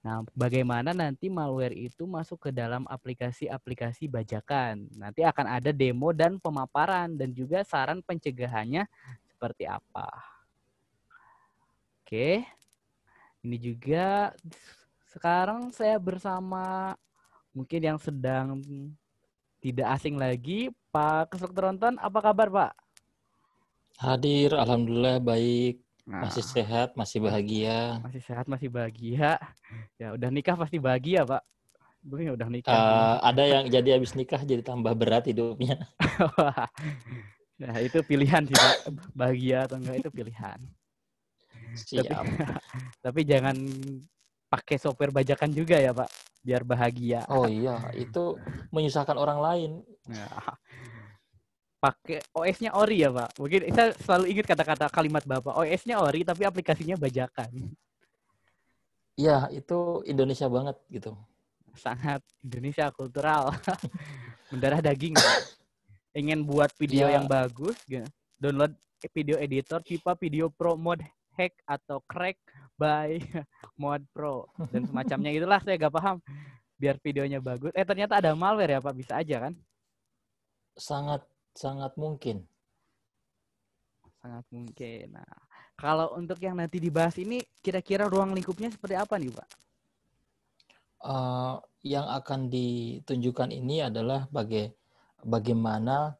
Nah, bagaimana nanti malware itu masuk ke dalam aplikasi-aplikasi bajakan. Nanti akan ada demo dan pemaparan dan juga saran pencegahannya seperti apa. Oke, ini juga sekarang saya bersama mungkin yang sedang tidak asing lagi, Pak Kesukteronton. Apa kabar, Pak? Hadir, alhamdulillah baik, masih Nah, sehat, masih bahagia. masih sehat, masih bahagia. Ya, udah nikah pasti bahagia, Pak. Gue udah nikah belum? Ada yang jadi habis nikah jadi tambah berat hidupnya. Nah, itu pilihan sih, Pak. Bahagia atau enggak itu pilihan. Tapi Siap. tapi jangan pakai software bajakan juga ya, Pak, biar bahagia. Oh iya, itu menyusahkan orang lain. Nah, pakai OS-nya ori ya, Pak. Mungkin saya selalu ingat kata-kata kalimat Bapak. OS-nya ori tapi aplikasinya bajakan. Iya, itu Indonesia banget gitu. Sangat Indonesia kultural. Mendarah daging, Pak. Ingin buat video yang Ya, bagus, download video editor tipe Video Pro Mode Hack atau Crack by Mod Pro dan semacamnya itulah, saya gak paham. Biar videonya bagus. Ternyata ada malware ya, Pak. Bisa aja kan? sangat sangat mungkin. Sangat mungkin. Nah, kalau untuk yang nanti dibahas ini, kira-kira ruang lingkupnya seperti apa nih, Pak? Yang akan ditunjukkan ini adalah bagaimana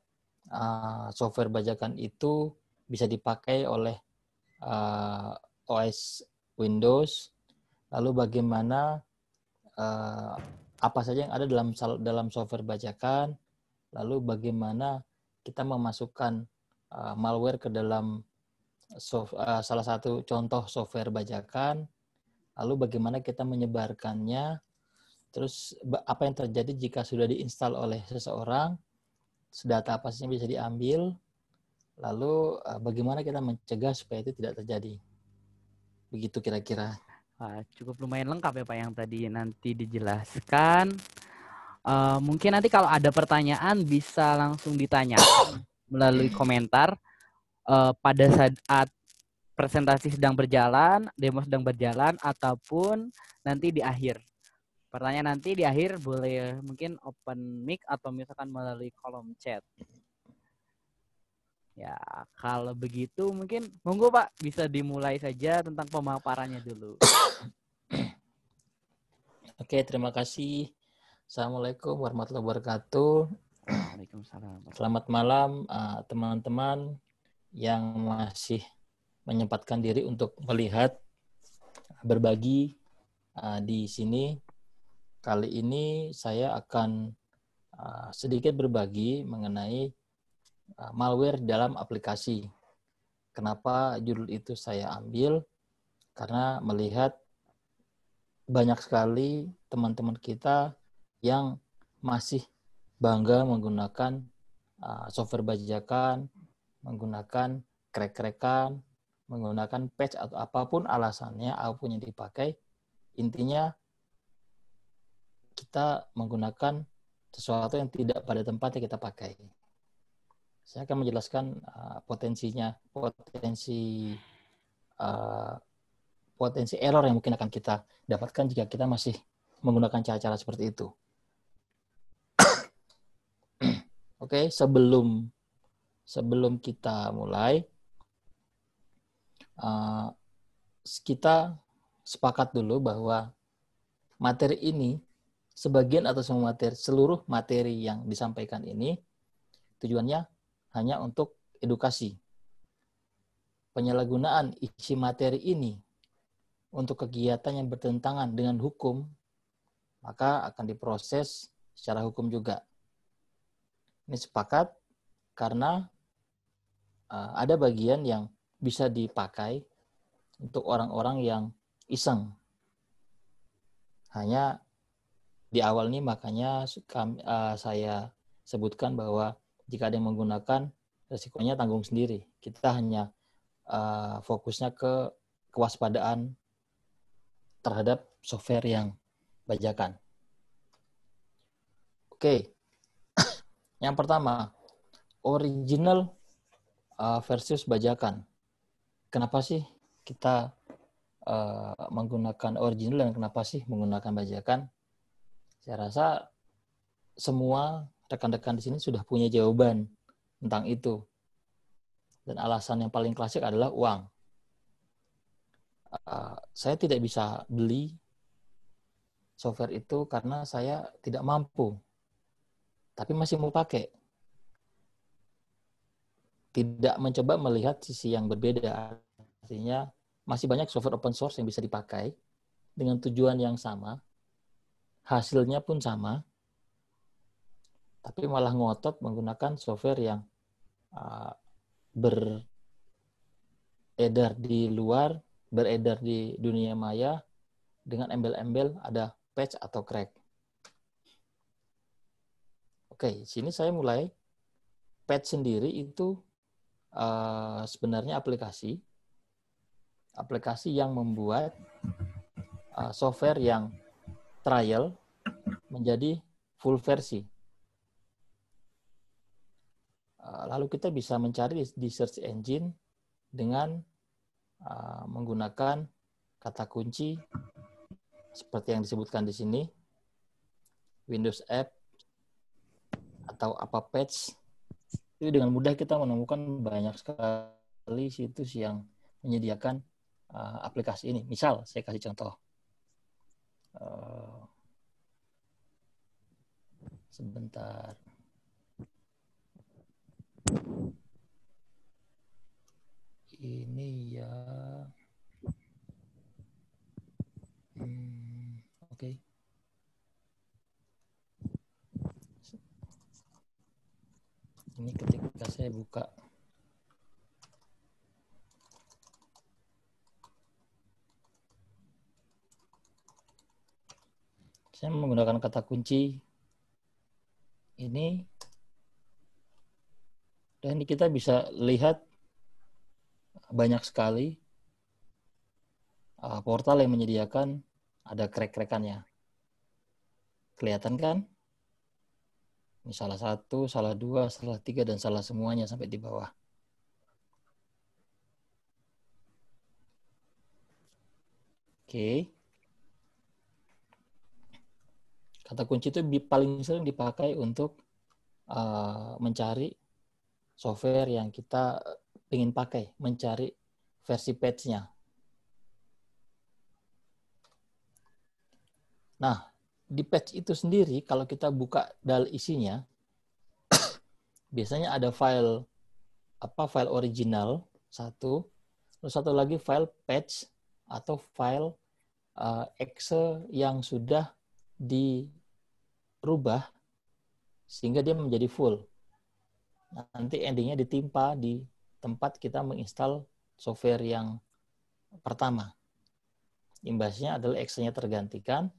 software bajakan itu bisa dipakai oleh uh, OS Windows, lalu bagaimana apa saja yang ada dalam software bajakan, lalu bagaimana kita memasukkan malware ke dalam salah satu contoh software bajakan, lalu bagaimana kita menyebarkannya, terus apa yang terjadi jika sudah diinstal oleh seseorang, data apa saja yang bisa diambil, lalu bagaimana kita mencegah supaya itu tidak terjadi. Begitu kira-kira. Cukup lumayan lengkap ya, Pak, yang tadi nanti dijelaskan. Mungkin nanti kalau ada pertanyaan bisa langsung ditanya melalui komentar pada saat presentasi sedang berjalan, demo sedang berjalan, ataupun nanti di akhir. Pertanyaan nanti di akhir boleh mungkin open mic atau misalkan melalui kolom chat. Ya, kalau begitu mungkin monggo Pak, bisa dimulai saja tentang pemaparannya dulu. Oke, terima kasih. Assalamualaikum warahmatullahi wabarakatuh. Waalaikumsalam. Selamat malam teman-teman yang masih menyempatkan diri untuk melihat berbagi di sini. Kali ini saya akan sedikit berbagi mengenai malware dalam aplikasi. Kenapa judul itu saya ambil? Karena melihat banyak sekali teman-teman kita yang masih bangga menggunakan software bajakan, menggunakan crack-crackan, menggunakan patch atau apapun alasannya, apapun yang dipakai, intinya kita menggunakan sesuatu yang tidak pada tempatnya kita pakai. Saya akan menjelaskan potensi error yang mungkin akan kita dapatkan jika kita masih menggunakan cara-cara seperti itu. Oke, sebelum kita mulai, kita sepakat dulu bahwa materi ini, sebagian atau seluruh materi yang disampaikan ini, tujuannya hanya untuk edukasi. Penyalahgunaan isi materi ini untuk kegiatan yang bertentangan dengan hukum, maka akan diproses secara hukum juga. Ini sepakat karena ada bagian yang bisa dipakai untuk orang-orang yang iseng. Hanya di awal ini makanya saya sebutkan bahwa jika ada yang menggunakan, resikonya tanggung sendiri. Kita hanya fokusnya ke kewaspadaan terhadap software yang bajakan. Oke, yang pertama, original versus bajakan. Kenapa sih kita menggunakan original dan kenapa sih menggunakan bajakan? Saya rasa semua rekan-rekan di sini sudah punya jawaban tentang itu. Dan alasan yang paling klasik adalah uang. Saya tidak bisa beli software itu karena saya tidak mampu, tapi masih mau pakai. Tidak mencoba melihat sisi yang berbeda. Artinya masih banyak software open source yang bisa dipakai dengan tujuan yang sama, hasilnya pun sama, tapi malah ngotot menggunakan software yang beredar di luar, beredar di dunia maya dengan embel-embel ada patch atau crack. Oke, sini saya mulai. Patch sendiri itu sebenarnya aplikasi yang membuat software yang trial menjadi full versi. Lalu kita bisa mencari di search engine dengan menggunakan kata kunci seperti yang disebutkan di sini, Windows App atau apa patch. Itu dengan mudah kita menemukan banyak sekali situs yang menyediakan aplikasi ini. Misal, saya kasih contoh. Sebentar. Ini ya. Oke. Ini ketika saya buka saya menggunakan kata kunci ini dan kita bisa lihat banyak sekali portal yang menyediakan ada crack-crackannya. Kelihatan kan? Ini salah 1, salah 2, salah 3, dan salah semuanya sampai di bawah. Oke. Kata kunci itu paling sering dipakai untuk mencari software yang kita ingin pakai, mencari versi patch-nya. Nah, di patch itu sendiri, kalau kita buka isinya, biasanya ada file original satu, terus satu lagi file patch atau file exe yang sudah dirubah sehingga dia menjadi full. Nanti endingnya ditimpa di tempat kita menginstal software yang pertama. Imbasnya adalah exe-nya tergantikan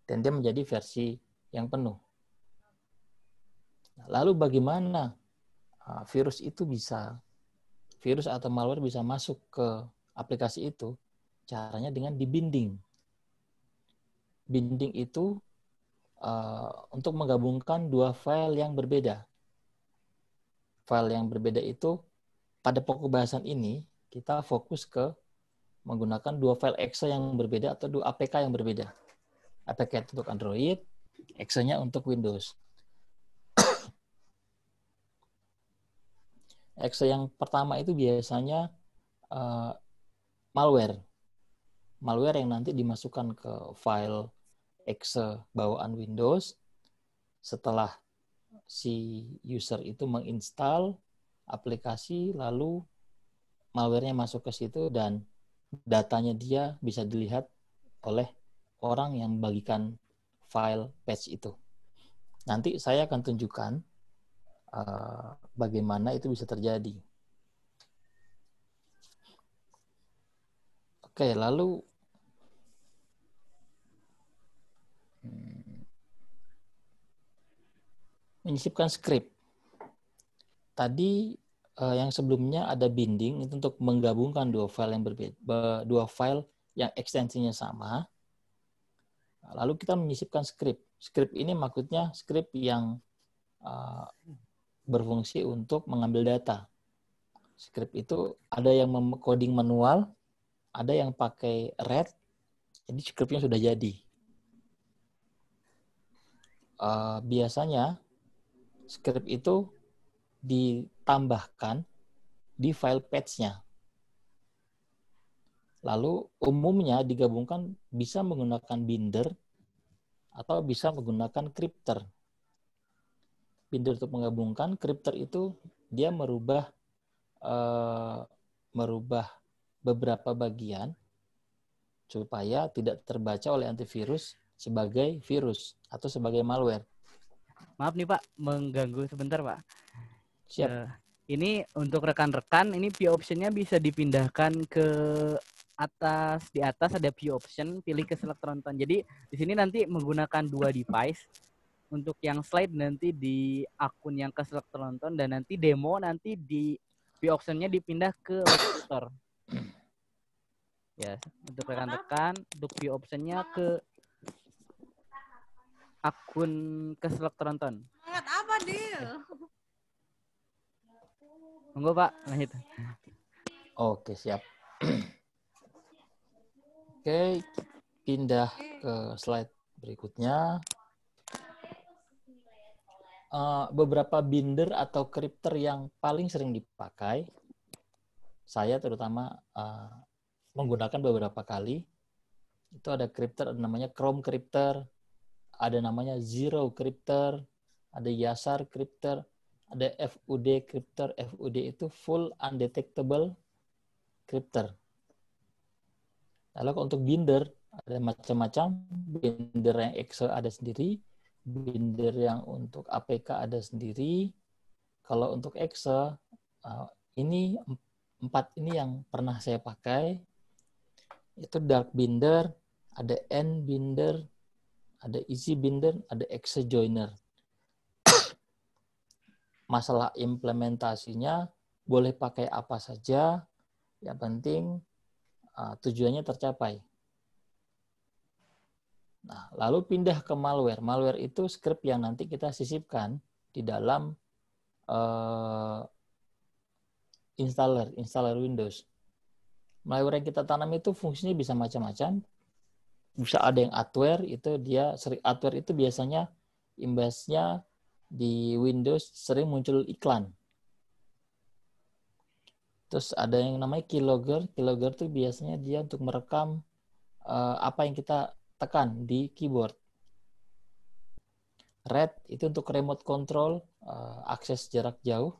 dan dia menjadi versi yang penuh. Lalu bagaimana virus atau malware bisa masuk ke aplikasi itu? Caranya dengan dibinding. Binding itu untuk menggabungkan dua file yang berbeda. File yang berbeda itu pada pokok bahasan ini kita fokus ke menggunakan dua file exe yang berbeda atau dua APK yang berbeda. APK untuk Android, exe-nya untuk Windows. Exe yang pertama itu biasanya malware. Malware yang nanti dimasukkan ke file exe bawaan Windows setelah si user itu menginstal aplikasi, lalu malware-nya masuk ke situ dan datanya dia bisa dilihat oleh orang yang membagikan file patch itu. Nanti saya akan tunjukkan bagaimana itu bisa terjadi. Oke, lalu menyisipkan script. Tadi yang sebelumnya ada binding itu untuk menggabungkan dua file yang berbeda, dua file yang ekstensinya sama. Lalu kita menyisipkan script. Script ini maksudnya script yang berfungsi untuk mengambil data. Script itu ada yang coding manual, ada yang pakai red, jadi scriptnya sudah jadi. Biasanya script itu ditambahkan di file patch-nya. Lalu umumnya digabungkan bisa menggunakan binder atau bisa menggunakan crypter. Binder untuk menggabungkan, crypter itu dia merubah beberapa bagian supaya tidak terbaca oleh antivirus sebagai virus atau sebagai malware. Maaf nih Pak, mengganggu sebentar Pak. Siap. Ini untuk rekan-rekan, ini view option-nya bisa dipindahkan ke atas. Di atas ada view option, pilih ke select tonton. Jadi di sini nanti menggunakan 2 device. Untuk yang slide nanti di akun yang ke select tonton, dan nanti demo nanti di view option-nya dipindah ke lecture. Ya, untuk rekan-rekan, untuk view option-nya ke akun ke select tonton. Banget apa, Dil? Monggo Pak, lanjut. Oke, siap. Oke, pindah ke slide berikutnya. Beberapa binder atau crypter yang paling sering dipakai, saya terutama menggunakan beberapa kali. Itu ada crypter namanya Chrome crypter, ada namanya Zero crypter, ada Yasar crypter, ada FUD crypter. FUD itu full undetectable crypter. Lalu untuk binder ada macam-macam. Binder yang exe ada sendiri, binder yang untuk APK ada sendiri. Kalau untuk exe, ini 4 ini yang pernah saya pakai. Itu dark binder, ada end binder, ada easy binder, ada exe joiner. Masalah implementasinya boleh pakai apa saja, yang penting tujuannya tercapai. Nah, lalu pindah ke malware. Malware itu script yang nanti kita sisipkan di dalam installer Windows. Malware yang kita tanam itu fungsinya bisa macam-macam. Bisa ada yang adware, adware itu biasanya imbasnya di Windows sering muncul iklan. Terus ada yang namanya keylogger. Keylogger itu biasanya dia untuk merekam apa yang kita tekan di keyboard. Red itu untuk remote control, akses jarak jauh.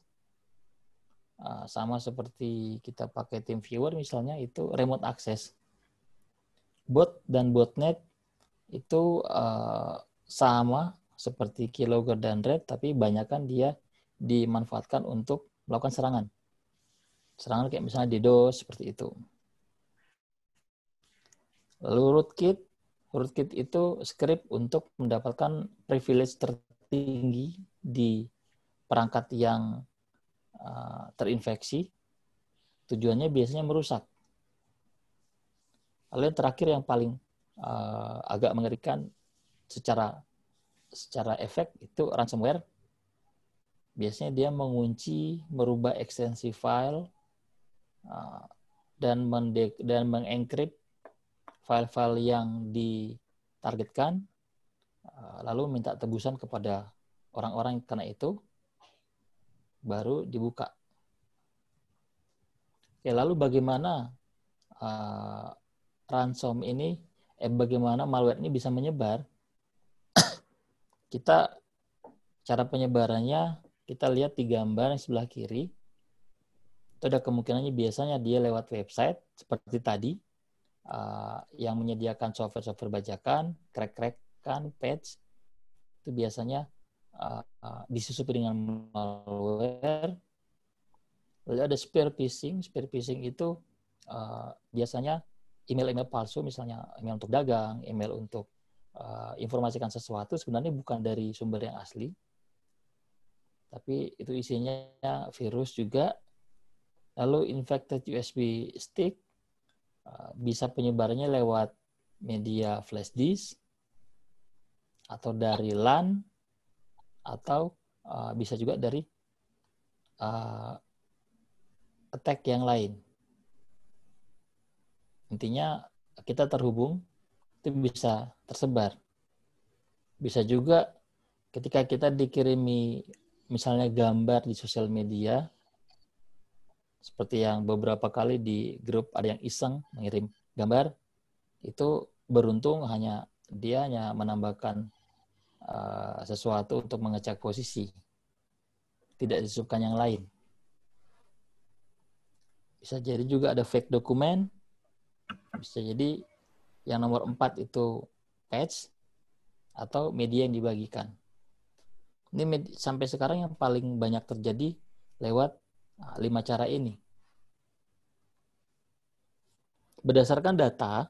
Sama seperti kita pakai TeamViewer misalnya, itu remote access. Bot dan botnet itu sama seperti keylogger dan red, tapi banyakkan dia dimanfaatkan untuk melakukan serangan. Serangan kayak misalnya DDoS, seperti itu. Lalu rootkit itu script untuk mendapatkan privilege tertinggi di perangkat yang terinfeksi. Tujuannya biasanya merusak. Lalu yang terakhir yang paling agak mengerikan secara efek itu ransomware. Biasanya dia mengunci, merubah ekstensi file, dan mengencrypt file-file yang ditargetkan, lalu minta tebusan kepada orang-orang yang kena itu, baru dibuka. Oke, lalu bagaimana bagaimana malware ini bisa menyebar? Cara penyebarannya, kita lihat di gambar yang sebelah kiri. Itu ada kemungkinannya biasanya dia lewat website seperti tadi, yang menyediakan software bajakan, crack-crackan, patch. Itu biasanya disusupi dengan malware. Lalu ada spear phishing. Spear phishing itu biasanya email-email palsu, misalnya email untuk dagang, email untuk informasikan sesuatu, sebenarnya bukan dari sumber yang asli, tapi itu isinya virus juga. Lalu infected USB stick, bisa penyebarannya lewat media flash disk, atau dari LAN, atau bisa juga dari attack yang lain. Intinya kita terhubung, itu bisa tersebar. Bisa juga ketika kita dikirimi misalnya gambar di sosial media, seperti yang beberapa kali di grup ada yang iseng mengirim gambar, itu beruntung dia hanya menambahkan sesuatu untuk mengecek posisi, tidak disebutkan yang lain. Bisa jadi juga ada fake dokumen, bisa jadi yang nomor 4 itu patch atau media yang dibagikan. Ini sampai sekarang yang paling banyak terjadi lewat 5 cara ini. Berdasarkan data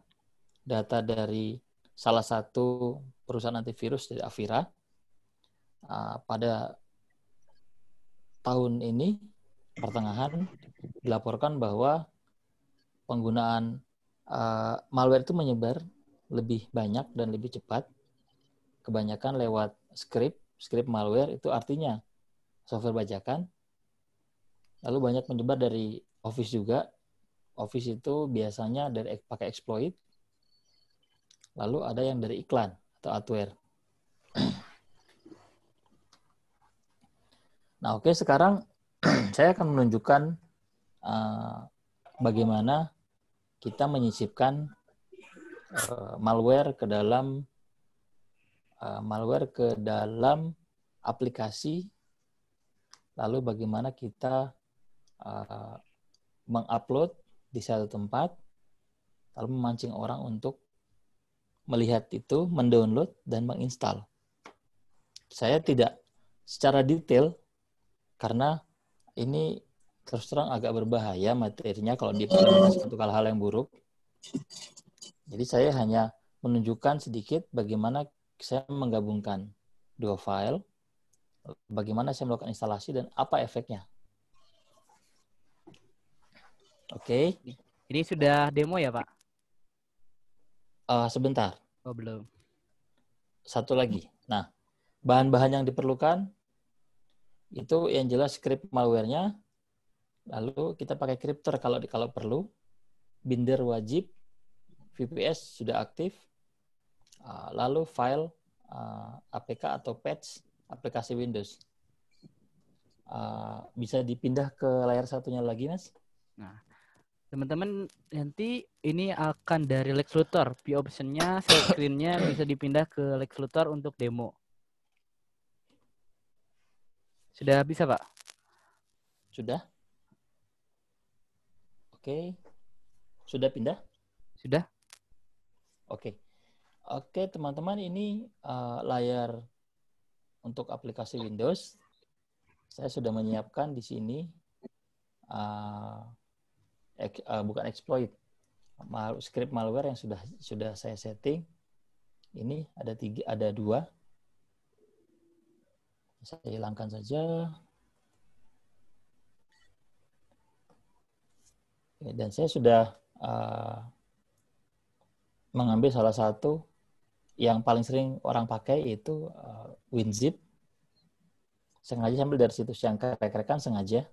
dari salah satu perusahaan antivirus dari Avira, pada tahun ini pertengahan dilaporkan bahwa penggunaan malware itu menyebar lebih banyak dan lebih cepat. Kebanyakan lewat script malware, itu artinya software bajakan. Lalu banyak menyebar dari Office juga. Office itu biasanya pakai exploit. Lalu ada yang dari iklan atau adware. Nah, oke, sekarang saya akan menunjukkan bagaimana kita menyisipkan malware ke dalam aplikasi, lalu bagaimana kita mengupload di satu tempat, lalu memancing orang untuk melihat itu, mendownload, dan menginstal. Saya tidak secara detail, karena ini terus terang agak berbahaya materinya kalau diimplementasikan untuk hal-hal yang buruk. Jadi saya hanya menunjukkan sedikit bagaimana saya menggabungkan dua file, bagaimana saya melakukan instalasi, dan apa efeknya. Oke. Ini sudah demo ya, Pak? Sebentar. Oh, belum. Satu lagi. Nah, bahan-bahan yang diperlukan itu yang jelas script malware-nya, lalu kita pakai crypter kalau perlu, binder wajib, VPS sudah aktif, lalu file APK atau patch aplikasi Windows. Bisa dipindah ke layar satunya lagi, Mas? Nah, teman-teman, nanti ini akan dari Lex Luthor. View option-nya, share screen-nya bisa dipindah ke Lex Luthor untuk demo. Sudah bisa, Pak? Sudah? Oke. Sudah pindah? Sudah? Oke. Oke, teman-teman, ini layar untuk aplikasi Windows. Saya sudah menyiapkan di sini bukan exploit, script malware yang sudah saya setting. Ini ada 2. Saya hilangkan saja. Dan saya sudah mengambil salah satu yang paling sering orang pakai, yaitu WinZip. Sengaja ambil dari situs yang krek-krekan sengaja.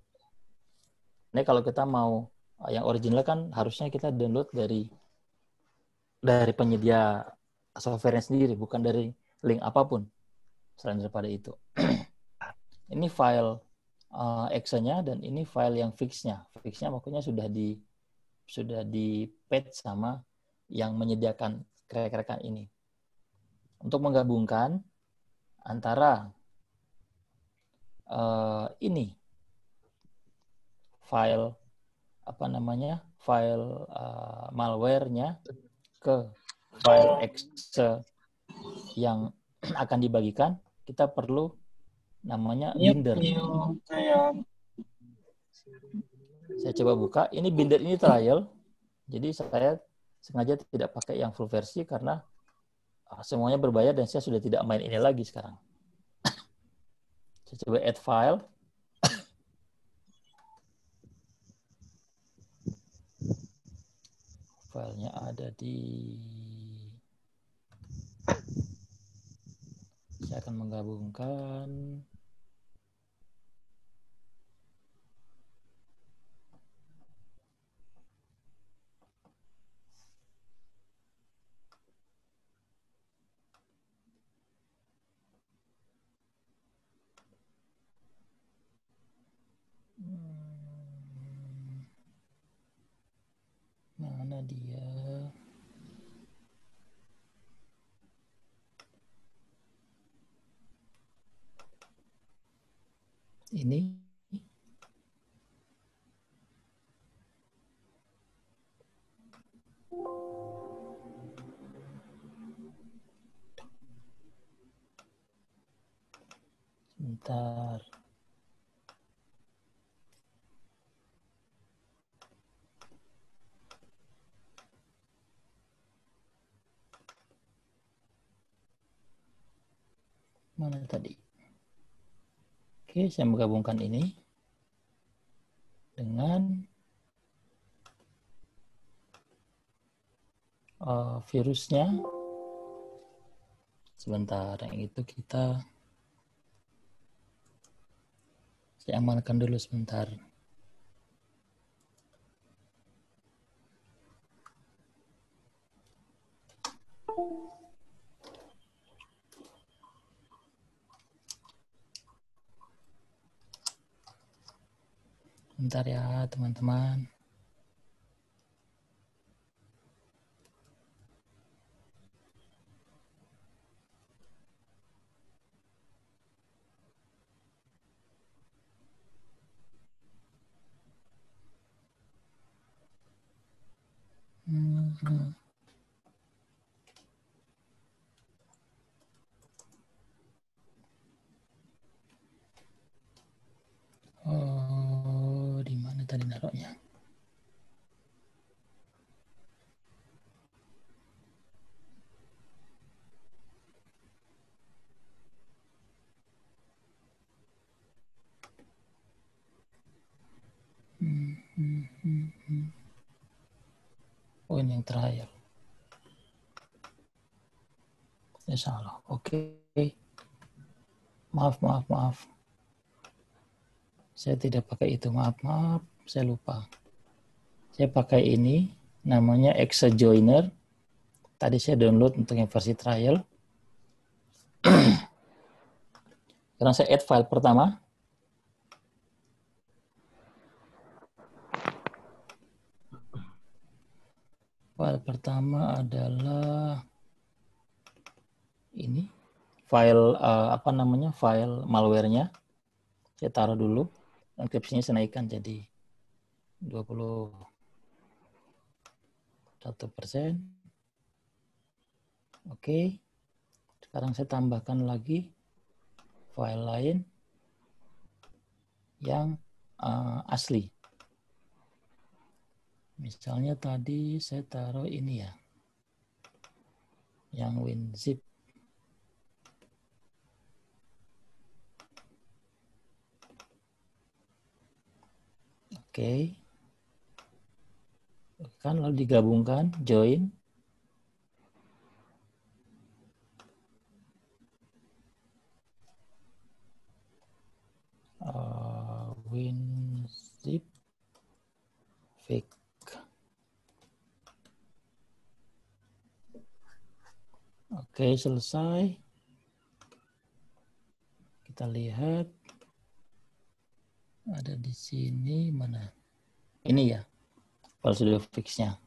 Ini kalau kita mau yang original kan harusnya kita download dari penyedia software-nya sendiri, bukan dari link apapun selain daripada itu. Ini file exe-nya dan ini file yang fix-nya. Fix-nya maksudnya sudah di patch sama yang menyediakan krek-krekan ini. Untuk menggabungkan antara ini file malware-nya ke file exe yang akan dibagikan, kita perlu namanya binder. Saya coba buka. Ini binder ini trial. Jadi saya sengaja tidak pakai yang full versi karena semuanya berbayar dan saya sudah tidak main ini lagi sekarang. Saya coba add file. Filenya ada saya akan menggabungkan. dia. Ini. Sebentar. Mana tadi? Oke, saya menggabungkan ini dengan virusnya. Sebentar, yang itu saya amankan dulu sebentar. Bentar ya, teman-teman. Oh, di mana tadi naruhnya? Oh, ini yang terakhir. Ya salah. Oke. Maaf. Saya tidak pakai itu. Maaf. Saya lupa. Saya pakai ini. Namanya Exa Joiner. Tadi saya download untuk yang versi trial. Sekarang saya add file pertama. File pertama adalah ini. File file malware-nya. Saya taruh dulu. Enkripsinya saya naikkan jadi 21%. Oke. Sekarang saya tambahkan lagi file lain yang asli. Misalnya tadi saya taruh ini ya, yang WinZip. Oke. Kan lalu digabungkan, join. WinZip fake. Oke, selesai. Kita lihat ada di sini mana? Ini ya, file sudah fix-nya.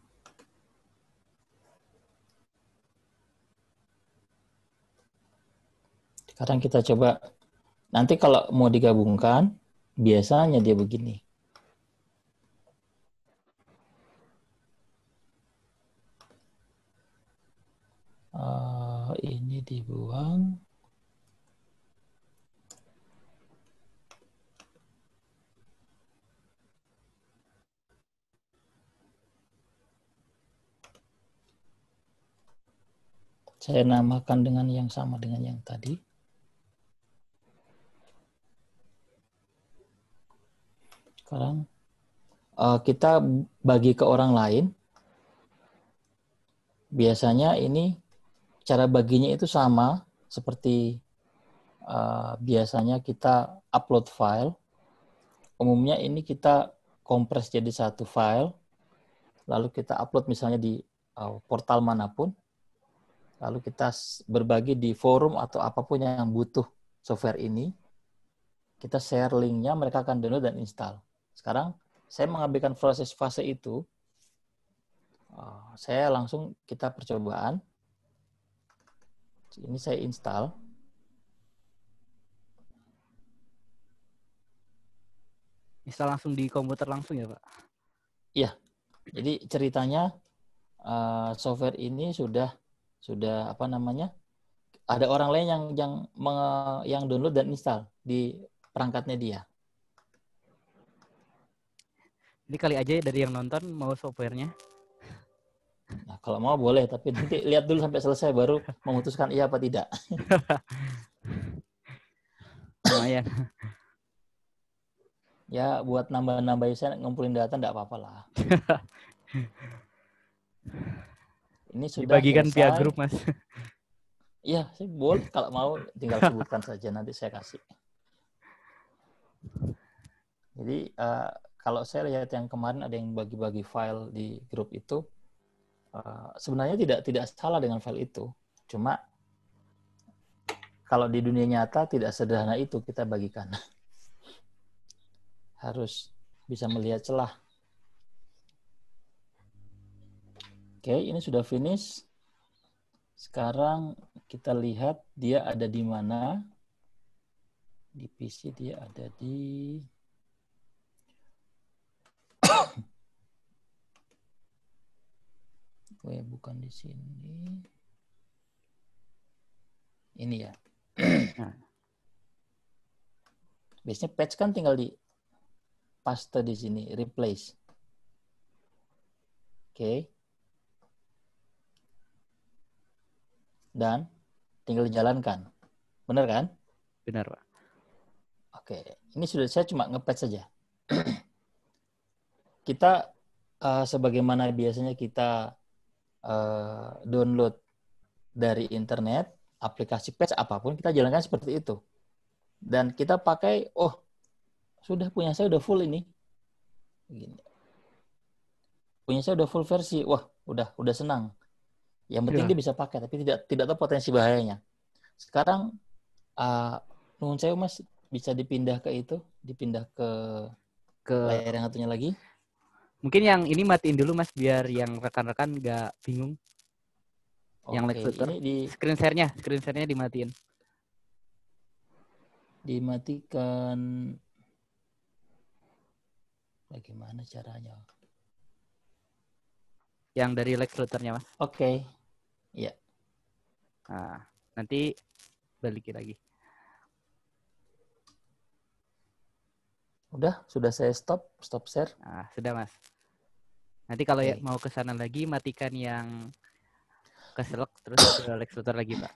Sekarang kita coba. Nanti kalau mau digabungkan, biasanya dia begini. Ini dibuang. Saya namakan dengan yang sama dengan yang tadi. Sekarang kita bagi ke orang lain. Biasanya ini cara baginya itu sama seperti biasanya kita upload file. Umumnya ini kita kompres jadi satu file, lalu kita upload misalnya di portal manapun, lalu kita berbagi di forum atau apapun yang butuh software ini, kita share linknya, mereka akan download dan install. Sekarang saya mengabaikan proses fase itu. Saya langsung kita percobaan. Ini saya install. Install langsung di komputer langsung ya, Pak? Iya. Jadi ceritanya software ini sudah apa namanya? Ada orang lain yang download dan install di perangkatnya dia. Ini kali aja dari yang nonton mau softwarenya. Nah, kalau mau boleh, tapi nanti lihat dulu sampai selesai baru memutuskan iya apa tidak. Lumayan. Ya buat nambah-nambah saya ngumpulin data enggak apa-apa lah. Ini sudah Dibagikan via selesai. grup, Mas. Iya, sih boleh kalau mau tinggal sebutkan saja nanti saya kasih. Jadi kalau saya lihat yang kemarin ada yang bagi-bagi file di grup itu, sebenarnya tidak salah dengan file itu. Cuma kalau di dunia nyata tidak sederhana itu kita bagikan. Harus bisa melihat celah. Oke, ini sudah finish. Sekarang kita lihat dia ada di mana. Di PC dia ada di bukan di sini. Ini ya. Nah. Biasanya patch kan tinggal di paste di sini, replace. Oke. Dan tinggal dijalankan. Benar kan? Benar, Pak. Oke. Ini sudah saya cuma nge-patch saja. Kita sebagaimana biasanya kita download dari internet, aplikasi patch apapun, kita jalankan seperti itu. Dan kita pakai, sudah punya saya udah full ini. Gini. Punya saya udah full versi. Wah, udah senang. Yang penting dia bisa pakai, tapi tidak tahu potensi bahayanya. Sekarang, nuhun saya Mas, bisa dipindah ke itu, dipindah ke layar yang satunya lagi. Mungkin yang ini matiin dulu, Mas, biar yang rekan-rekan nggak bingung. Yang Lex Luthor. Ini Screen share-nya dimatiin. Dimatikan. Bagaimana caranya? Yang dari Lex Luthor-nya, Mas. Oke. Iya. Nah, nanti balikin lagi. Sudah saya stop share. Nah, sudah, Mas. Nanti kalau mau ke sana lagi, matikan yang keselak terus ke Lex Luthor lagi, Pak.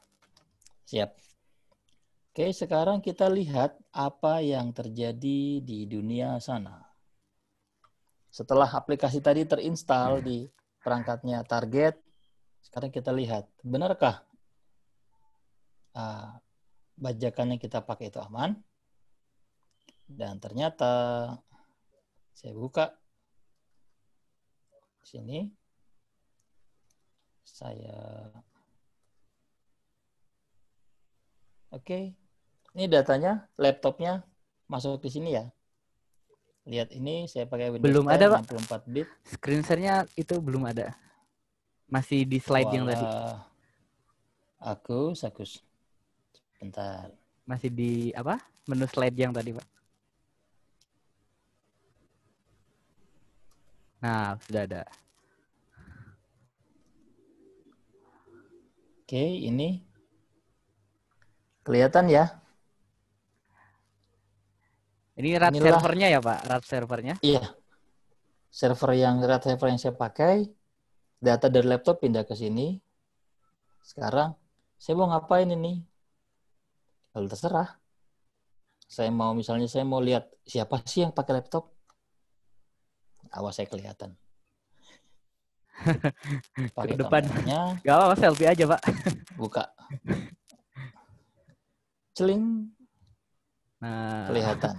Siap. Oke, sekarang kita lihat apa yang terjadi di dunia sana. Setelah aplikasi tadi terinstall di perangkatnya target, sekarang kita lihat, benarkah bajakan yang kita pakai itu aman? Dan ternyata saya buka sini. Oke. Ini datanya, laptopnya masuk di sini ya. Lihat ini saya pakai Windows belum 10 ada, Pak. 64 bit. Screen share-nya itu belum ada. Masih di slide yang tadi. Agus. Bentar. Masih di apa? Menu slide yang tadi, Pak. Nah, sudah ada. Oke, ini kelihatan ya. Ini RAD servernya ya, Pak? RAD servernya? Iya. RAD server yang saya pakai, data dari laptop pindah ke sini. Sekarang, saya mau ngapain ini? Lalu terserah. Saya mau lihat siapa sih yang pakai laptop. Awas saya kelihatan. Pakai ke depan. Gak apa-apa, selfie aja, Pak. Buka. Celing. Nah, kelihatan.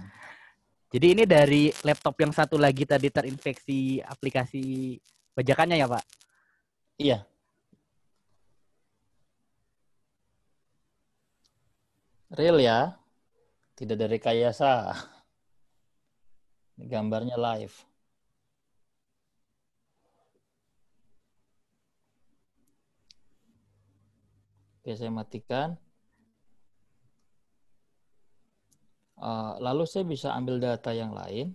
Jadi ini dari laptop yang satu lagi tadi terinfeksi aplikasi bajakannya ya, Pak? Iya. Real ya. Tidak dari rekayasa. Gambarnya live. Oke, saya matikan. Lalu saya bisa ambil data yang lain.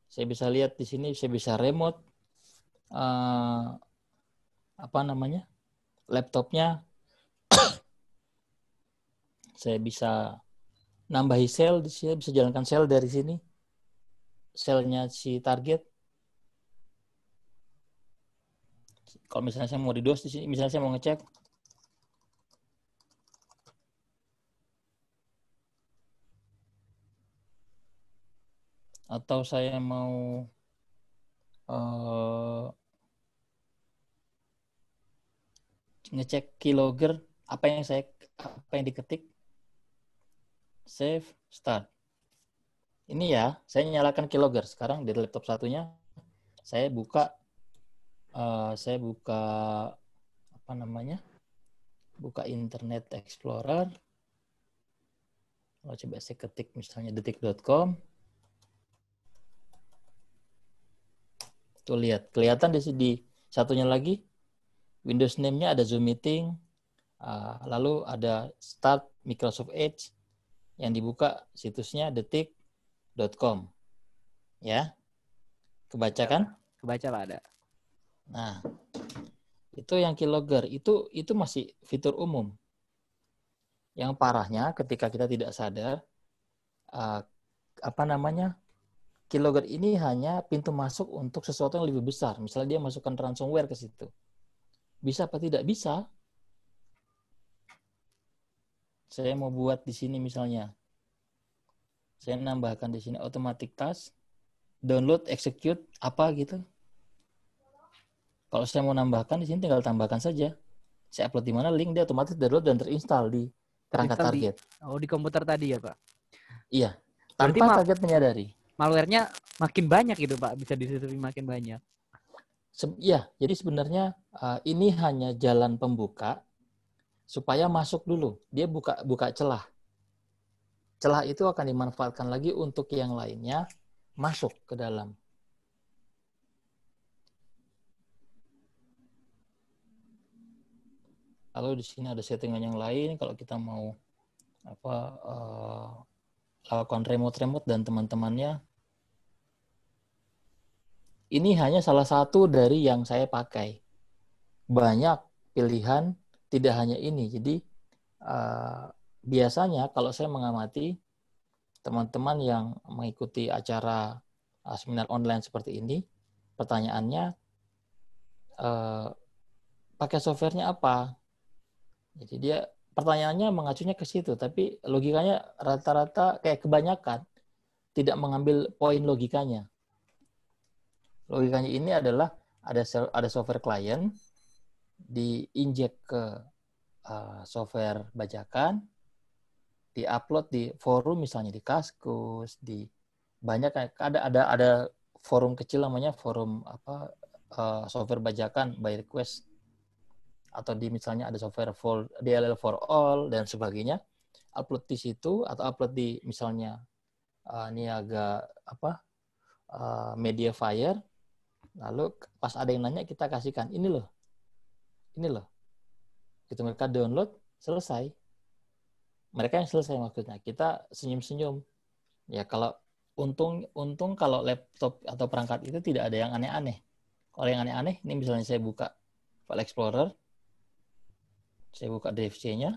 Saya bisa lihat di sini, saya bisa remote laptopnya. Saya bisa nambahi sel di sini, bisa jalankan sel dari sini. Selnya si target. Kalau misalnya saya mau di DOS di sini, misalnya saya mau ngecek, atau saya mau ngecek keylogger, apa yang diketik, save, start. Ini ya, saya nyalakan keylogger. Sekarang di laptop satunya saya buka buka Internet Explorer. Kalau coba saya ketik misalnya detik.com. Tuh lihat, kelihatan di satunya lagi Windows name-nya ada Zoom Meeting, lalu ada Start Microsoft Edge, yang dibuka situsnya detik.com. Ya, kebaca kan? Kebaca Pak, ada. Nah, itu yang keylogger, itu masih fitur umum. Yang parahnya ketika kita tidak sadar, keylogger ini hanya pintu masuk untuk sesuatu yang lebih besar. Misalnya dia masukkan ransomware ke situ. Bisa apa tidak? Bisa. Saya mau buat di sini misalnya. Saya nambahkan di sini automatic task, download, execute, apa gitu. Kalau saya mau nambahkan di sini tinggal tambahkan saja. Saya upload di mana link, dia otomatis download dan terinstall di perangkat target. Di komputer tadi ya Pak? Iya. Tanpa target menyadari. Malware-nya makin banyak gitu Pak, bisa disusupi makin banyak. Iya, jadi sebenarnya ini hanya jalan pembuka supaya masuk dulu. Dia buka celah. Celah itu akan dimanfaatkan lagi untuk yang lainnya masuk ke dalam. Lalu di sini ada settingan yang lain kalau kita mau lakukan remote dan teman-temannya. Ini hanya salah satu dari yang saya pakai. Banyak pilihan, tidak hanya ini. Jadi biasanya kalau saya mengamati teman-teman yang mengikuti acara seminar online seperti ini, pertanyaannya pakai softwarenya apa? Jadi dia pertanyaannya mengacunya ke situ, tapi logikanya rata-rata kayak kebanyakan tidak mengambil poin logikanya. Logikanya ini adalah ada software klien diinjek ke software bajakan, diupload di forum misalnya di Kaskus, di banyak ada forum kecil namanya forum software bajakan by request, atau di misalnya ada software for DLL for all dan sebagainya, upload di situ atau upload di misalnya Niaga Mediafire. Lalu pas ada yang nanya kita kasihkan ini loh. Gitu mereka download, selesai. Mereka yang selesai maksudnya. Kita senyum-senyum. Ya kalau untung kalau laptop atau perangkat itu tidak ada yang aneh-aneh. Kalau yang aneh-aneh, ini misalnya saya buka File Explorer, saya buka DFC-nya,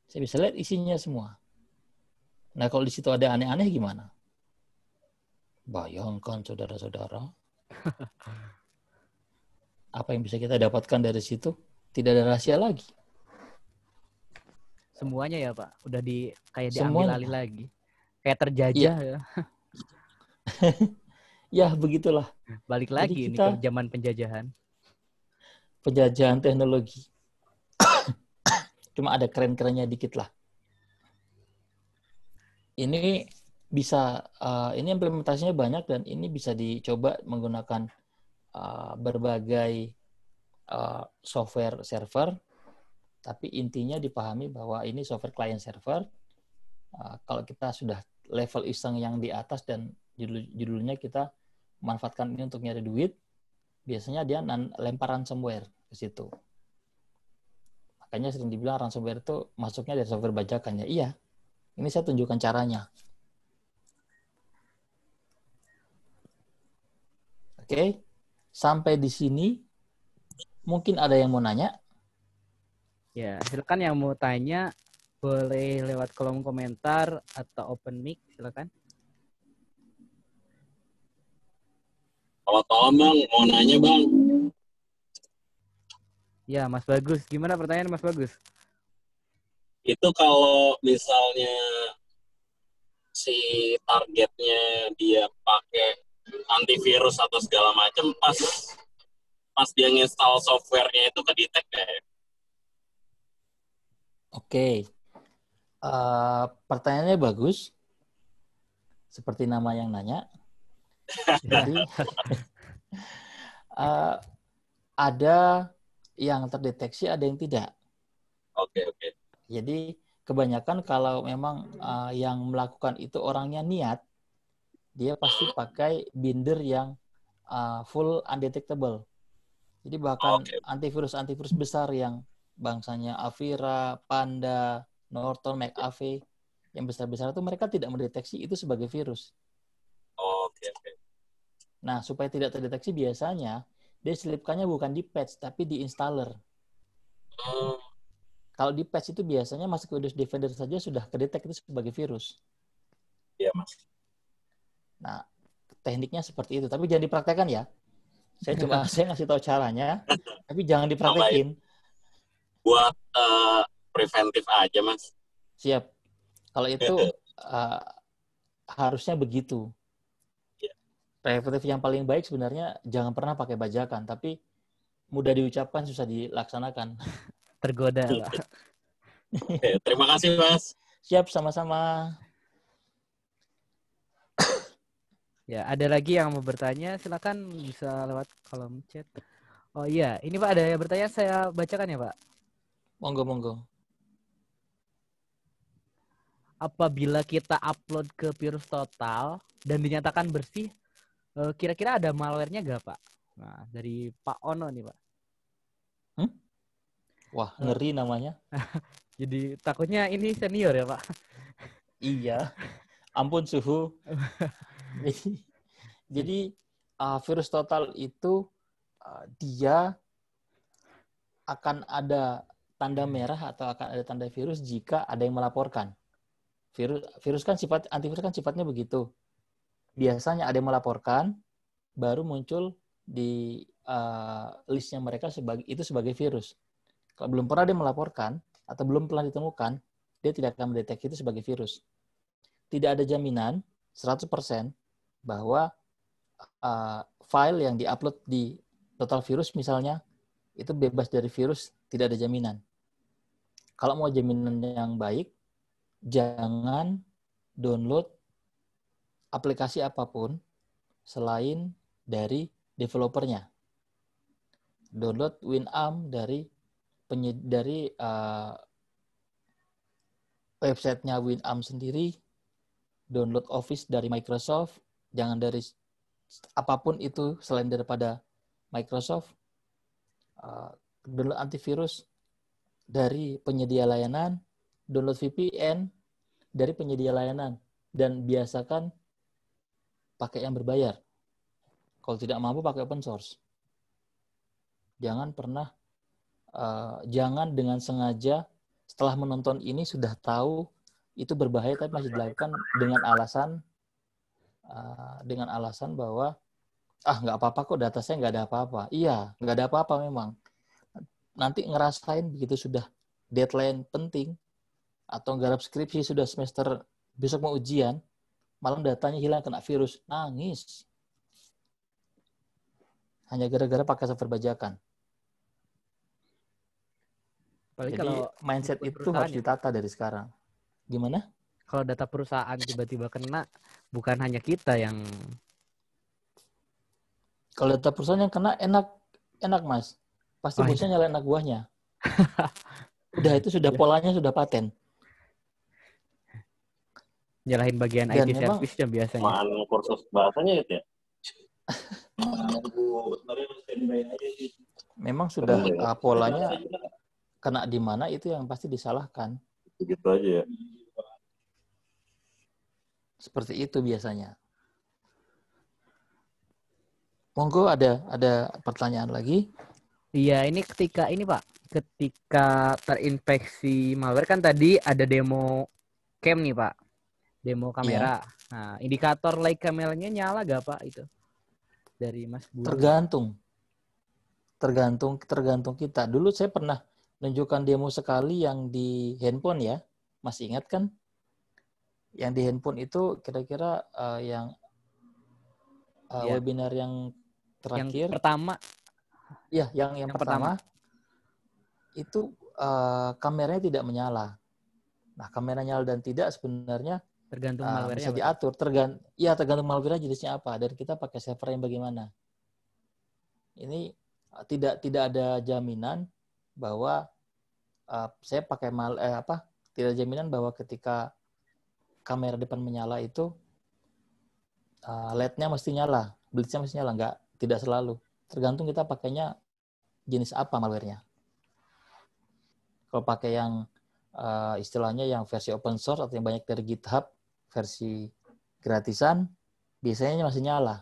saya bisa lihat isinya semua. Nah kalau di situ ada aneh-aneh gimana? Bayangkan saudara-saudara, apa yang bisa kita dapatkan dari situ? Tidak ada rahasia lagi. Semuanya ya Pak, udah kayak diambil Semuanya. alih lagi. Kayak terjajah ya. Ya begitulah. Balik lagi ini ke zaman penjajahan. Penjajahan teknologi. Cuma ada keren-kerennya dikit lah. Ini bisa, ini implementasinya banyak dan ini bisa dicoba menggunakan berbagai software server, tapi intinya dipahami bahwa ini software client server. Kalau kita sudah level iseng yang di atas dan judulnya kita manfaatkan ini untuk nyari duit, biasanya dia lempar ransomware ke situ. Makanya sering dibilang ransomware itu masuknya dari software bajakan ya. Iya, ini saya tunjukkan caranya. Oke, sampai di sini mungkin ada yang mau nanya? Ya, silakan yang mau tanya boleh lewat kolom komentar atau open mic, silakan. Selamat malam Bang, mau nanya Bang. Ya, Mas Bagus. Gimana pertanyaan Mas Bagus? Itu kalau misalnya si targetnya dia pakai antivirus atau segala macam, pas dia nginstal softwarenya itu kedetek ya? Oke, pertanyaannya bagus. Seperti nama yang nanya. Jadi ada yang terdeteksi, ada yang tidak. Oke. Jadi kebanyakan kalau memang yang melakukan itu orangnya niat, dia pasti pakai binder yang full undetectable. Jadi bahkan antivirus besar yang bangsanya Avira, Panda, Norton, McAfee, yang besar-besar itu mereka tidak mendeteksi itu sebagai virus. Oke. Nah, supaya tidak terdeteksi biasanya dia selipkannya bukan di patch tapi di installer. Kalau di patch itu biasanya masuk ke Windows Defender saja sudah kedetek itu sebagai virus. Iya, Mas. Nah, tekniknya seperti itu, tapi jangan dipraktekkan ya. Saya ngasih tahu caranya, tapi jangan dipraktekin. Buat preventif aja, Mas. Siap. Kalau itu harusnya begitu. Preventif yang paling baik sebenarnya jangan pernah pakai bajakan, tapi mudah diucapkan, susah dilaksanakan. Tergoda, Pak. Oke, terima kasih, Mas. Siap, sama-sama. Ya, ada lagi yang mau bertanya, silakan bisa lewat kolom chat. Oh iya, ini Pak ada yang bertanya, saya bacakan ya Pak. Monggo. Apabila kita upload ke Virus Total dan dinyatakan bersih, kira-kira ada malware-nya nggak Pak? Nah, dari Pak Ono nih Pak. Wah, ngeri namanya. Jadi takutnya ini senior ya Pak? Iya. Ampun suhu. Jadi Virus Total itu dia akan ada tanda merah atau akan ada tanda virus jika ada yang melaporkan. Virus kan antivirus kan sifatnya begitu. Biasanya ada yang melaporkan, baru muncul di listnya mereka sebagai virus. Kalau belum pernah dia melaporkan atau belum pernah ditemukan, dia tidak akan mendeteksi itu sebagai virus. Tidak ada jaminan 100% bahwa file yang diupload di Total Virus misalnya itu bebas dari virus, tidak ada jaminan. Kalau mau jaminan yang baik, jangan download aplikasi apapun selain dari developernya. Download Winamp dari websitenya Winamp sendiri, download Office dari Microsoft, jangan dari apapun itu selain daripada Microsoft, download antivirus dari penyedia layanan, download VPN dari penyedia layanan, dan biasakan pakai yang berbayar. Kalau tidak mampu pakai open source. Jangan dengan sengaja setelah menonton ini sudah tahu itu berbahaya tapi masih dilakukan dengan alasan bahwa nggak apa-apa kok, data saya nggak ada apa-apa. Iya, nggak ada apa-apa memang. Nanti ngerasain begitu sudah deadline penting atau garap skripsi sudah semester besok mau ujian, malam datanya hilang kena virus, nangis. Hanya gara-gara pakai software bajakan. Apalagi jadi kalau mindset itu harus ditata dari sekarang. Gimana? Kalau data perusahaan tiba-tiba kena, bukan hanya kita yang... Kalau data perusahaan yang kena enak Mas. Pasti bosnya nyalain anak buahnya. Udah itu sudah polanya sudah paten. Nyalahin bagian Dan IT service-nya biasanya. Mana kursus bahasanya itu ya? Memang sudah polanya kena di mana itu yang pasti disalahkan. Begitu aja ya. Seperti itu biasanya. Monggo ada pertanyaan lagi? Iya, ini ketika terinfeksi malware kan tadi ada demo cam nih Pak, demo kamera. Nah, indikator like kameranya nyala gak Pak itu dari Mas Guru? Tergantung kita. Dulu saya pernah menunjukkan demo sekali yang di handphone ya, masih ingat kan? Yang di handphone itu kira-kira yang Ya. webinar yang terakhir. Yang pertama. Iya, yang pertama itu kameranya tidak menyala. Nah, kamera nyala dan tidak sebenarnya Tergantung malware-nya. bisa diatur. Tergantung malware jenisnya apa dan kita pakai server yang bagaimana. Ini tidak ada jaminan bahwa saya pakai tidak ada jaminan bahwa ketika kamera depan menyala itu LED-nya mesti nyala, blitz-nya mesti nyala. Enggak, tidak selalu. Tergantung kita pakainya jenis apa malware-nya. Kalau pakai yang istilahnya yang versi open source atau yang banyak dari GitHub, versi gratisan, biasanya masih nyala.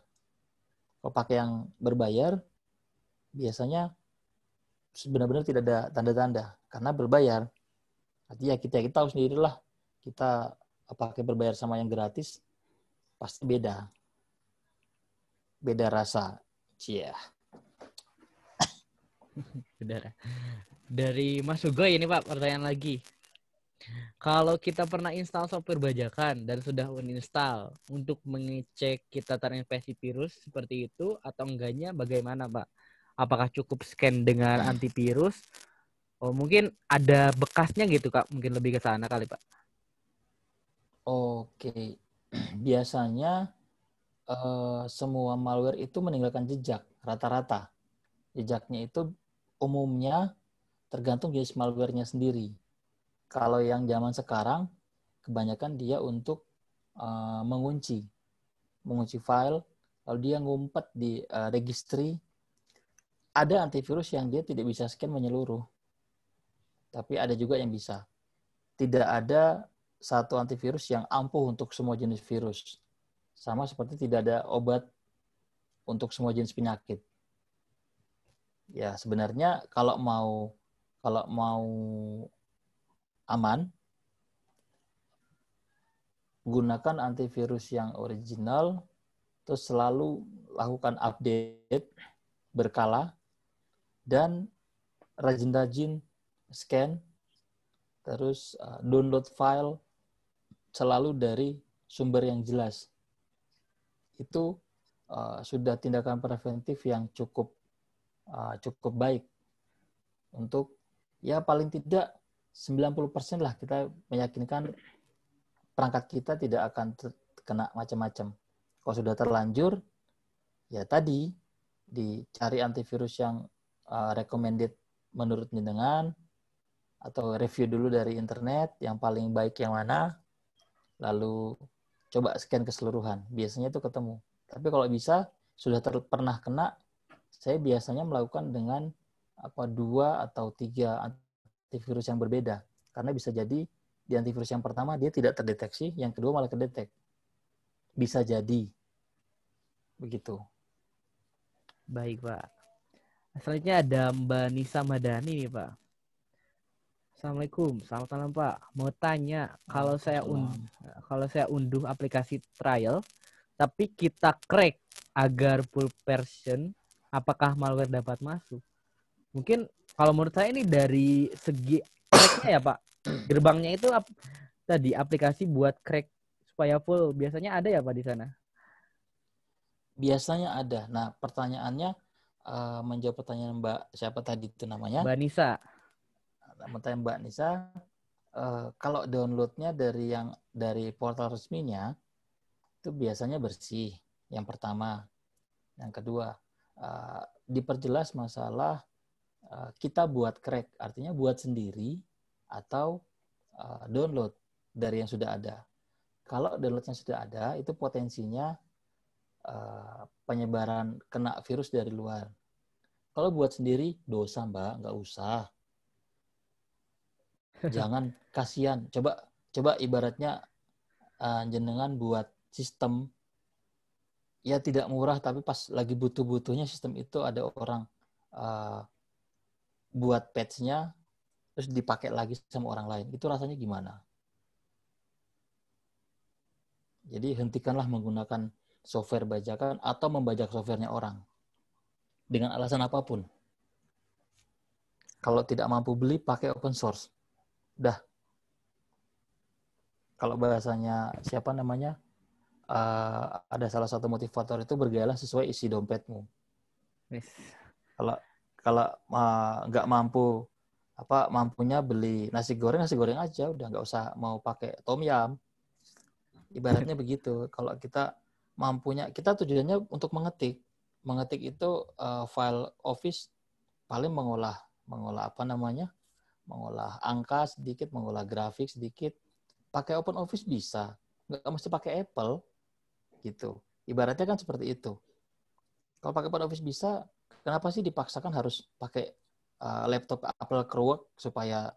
Kalau pakai yang berbayar, biasanya benar-benar tidak ada tanda-tanda. Karena berbayar, artinya kita tahu sendirilah, kita pakai berbayar sama yang gratis, pasti beda. Beda rasa. Cia. Saudara. Dari Mas Hugo ini Pak, pertanyaan lagi. Kalau kita pernah install software bajakan dan sudah uninstall, untuk mengecek kita terinfeksi virus seperti itu atau enggaknya bagaimana Pak? Apakah cukup scan dengan antivirus? Oh, mungkin ada bekasnya gitu Kak, mungkin lebih ke sana kali Pak. Oke. Biasanya semua malware itu meninggalkan jejak rata-rata. Jejaknya itu umumnya tergantung jenis malware-nya sendiri. Kalau yang zaman sekarang, kebanyakan dia untuk mengunci file, lalu dia ngumpet di registry. Ada antivirus yang dia tidak bisa scan menyeluruh, tapi ada juga yang bisa. Tidak ada satu antivirus yang ampuh untuk semua jenis virus. Sama seperti tidak ada obat untuk semua jenis penyakit. Ya, sebenarnya kalau mau aman, gunakan antivirus yang original, terus selalu lakukan update berkala, dan rajin-rajin scan, terus download file selalu dari sumber yang jelas. Itu sudah tindakan preventif yang cukup baik untuk ya paling tidak 90% lah kita meyakinkan perangkat kita tidak akan kena macam-macam. Kalau sudah terlanjur, ya tadi dicari antivirus yang recommended menurut jenengan, atau review dulu dari internet yang paling baik yang mana, lalu coba scan keseluruhan. Biasanya itu ketemu. Tapi kalau bisa sudah pernah kena, saya biasanya melakukan dengan 2 atau 3 antivirus yang berbeda. Karena bisa jadi di antivirus yang pertama dia tidak terdeteksi, yang kedua malah kedetek. Bisa jadi. Begitu. Baik Pak. Selanjutnya ada Mbak Nisa Madani nih Pak. Assalamualaikum, selamat malam Pak. Mau tanya, kalau saya unduh aplikasi trial, tapi kita crack agar full version, apakah malware dapat masuk? Mungkin kalau menurut saya ini dari segi cracknya ya Pak, gerbangnya itu tadi aplikasi buat crack supaya full, biasanya ada ya Pak di sana? Biasanya ada. Nah, pertanyaannya menjawab pertanyaan Mbak siapa tadi itu namanya? Mbak Nisa. Mbak Nisa, kalau downloadnya dari portal resminya itu biasanya bersih. Yang pertama, yang kedua diperjelas masalah kita buat crack, artinya buat sendiri atau download dari yang sudah ada. Kalau downloadnya sudah ada, itu potensinya penyebaran kena virus dari luar. Kalau buat sendiri dosa Mbak, nggak usah. Jangan, kasihan. Coba ibaratnya jenengan buat sistem ya tidak murah, tapi pas lagi butuh-butuhnya sistem itu ada orang buat patch-nya terus dipakai lagi sama orang lain. Itu rasanya gimana? Jadi hentikanlah menggunakan software bajakan atau membajak softwarenya orang dengan alasan apapun. Kalau tidak mampu beli, pakai open source. Dah. Kalau bahasanya siapa namanya, ada salah satu motivator itu, bergayalah sesuai isi dompetmu. Yes. Kalau nggak mampu, mampunya beli nasi goreng aja, udah nggak usah mau pakai tom yum. Ibaratnya begitu. Kalau kita mampunya, kita tujuannya untuk mengetik itu file Office, paling mengolah mengolah angka sedikit, mengolah grafik sedikit, pakai Open Office bisa, nggak mesti pakai Apple gitu. Ibaratnya kan seperti itu. Kalau pakai Open Office bisa, kenapa sih dipaksakan harus pakai laptop Apple Crowd supaya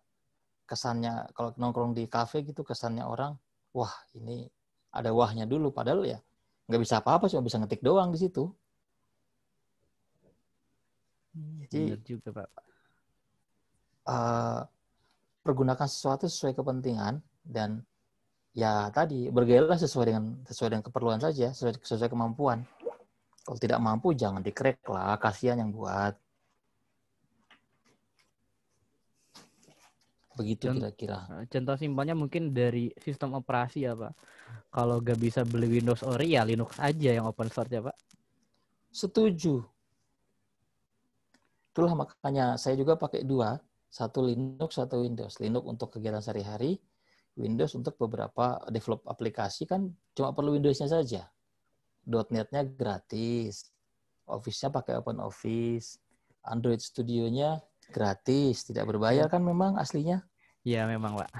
kesannya kalau nongkrong di kafe gitu, kesannya orang, wah ini ada wahnya dulu, padahal ya nggak bisa apa-apa, cuma bisa ngetik doang di situ. Jadi benar juga, Pak. Pergunakan sesuatu sesuai kepentingan, dan ya tadi bergayalah sesuai dengan keperluan saja, sesuai kemampuan. Kalau tidak mampu jangan di-crack lah, kasihan yang buat. Begitu kira-kira. Contoh simpelnya mungkin dari sistem operasi ya, Pak. Kalau nggak bisa beli Windows Ori, ya Linux aja yang open source ya, Pak. Setuju. Itulah makanya saya juga pakai dua, satu Linux, satu Windows. Linux untuk kegiatan sehari-hari, Windows untuk beberapa develop aplikasi, kan cuma perlu Windows-nya saja. .NET-nya gratis, Office-nya pakai Open Office, Android Studio-nya gratis, tidak berbayar kan memang aslinya? Iya memang, Pak.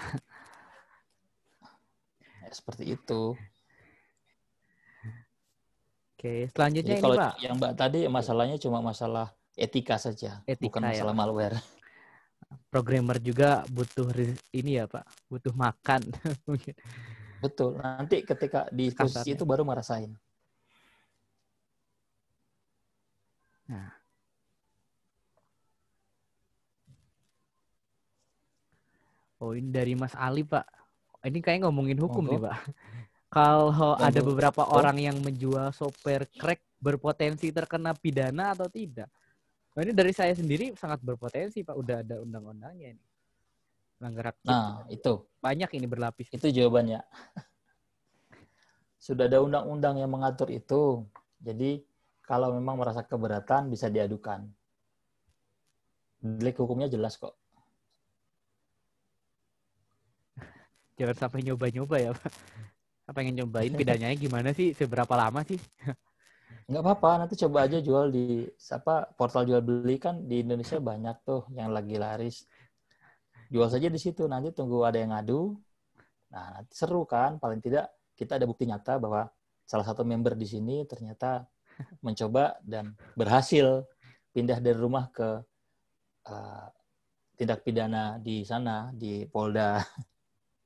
Ya, seperti itu. Oke, selanjutnya Jadi ini, kalau Pak. yang Mbak tadi masalahnya cuma masalah etika saja, bukan Etika ya, masalah Pak. malware. Programmer juga butuh ini ya, Pak. Butuh makan mungkin Betul. Nanti ketika di posisi kasarnya. itu baru merasain. Nah. Oh, ini dari Mas Ali, Pak. Ini kayak ngomongin hukum nih, Monggo. Pak. Kalau ada Monggo. beberapa orang yang menjual software crack, berpotensi terkena pidana atau tidak? Nah, ini dari saya sendiri sangat berpotensi, Pak. Udah ada undang-undangnya ini. Melanggar hak cipta. Nah, itu. Banyak ini berlapis. Itu jawabannya. Sudah ada undang-undang yang mengatur itu. Jadi, kalau memang merasa keberatan, bisa diadukan. Delik hukumnya jelas kok. Jangan sampai nyoba-nyoba ya, Pak. Pengen nyobain pidananya gimana sih? Seberapa lama sih? Nggak apa-apa, nanti coba aja jual di portal jual beli, kan di Indonesia banyak tuh yang lagi laris. Jual saja di situ, nanti tunggu ada yang ngadu. Nah, nanti seru kan, paling tidak kita ada bukti nyata bahwa salah satu member di sini ternyata mencoba dan berhasil pindah dari rumah ke tindak pidana di sana, di Polda.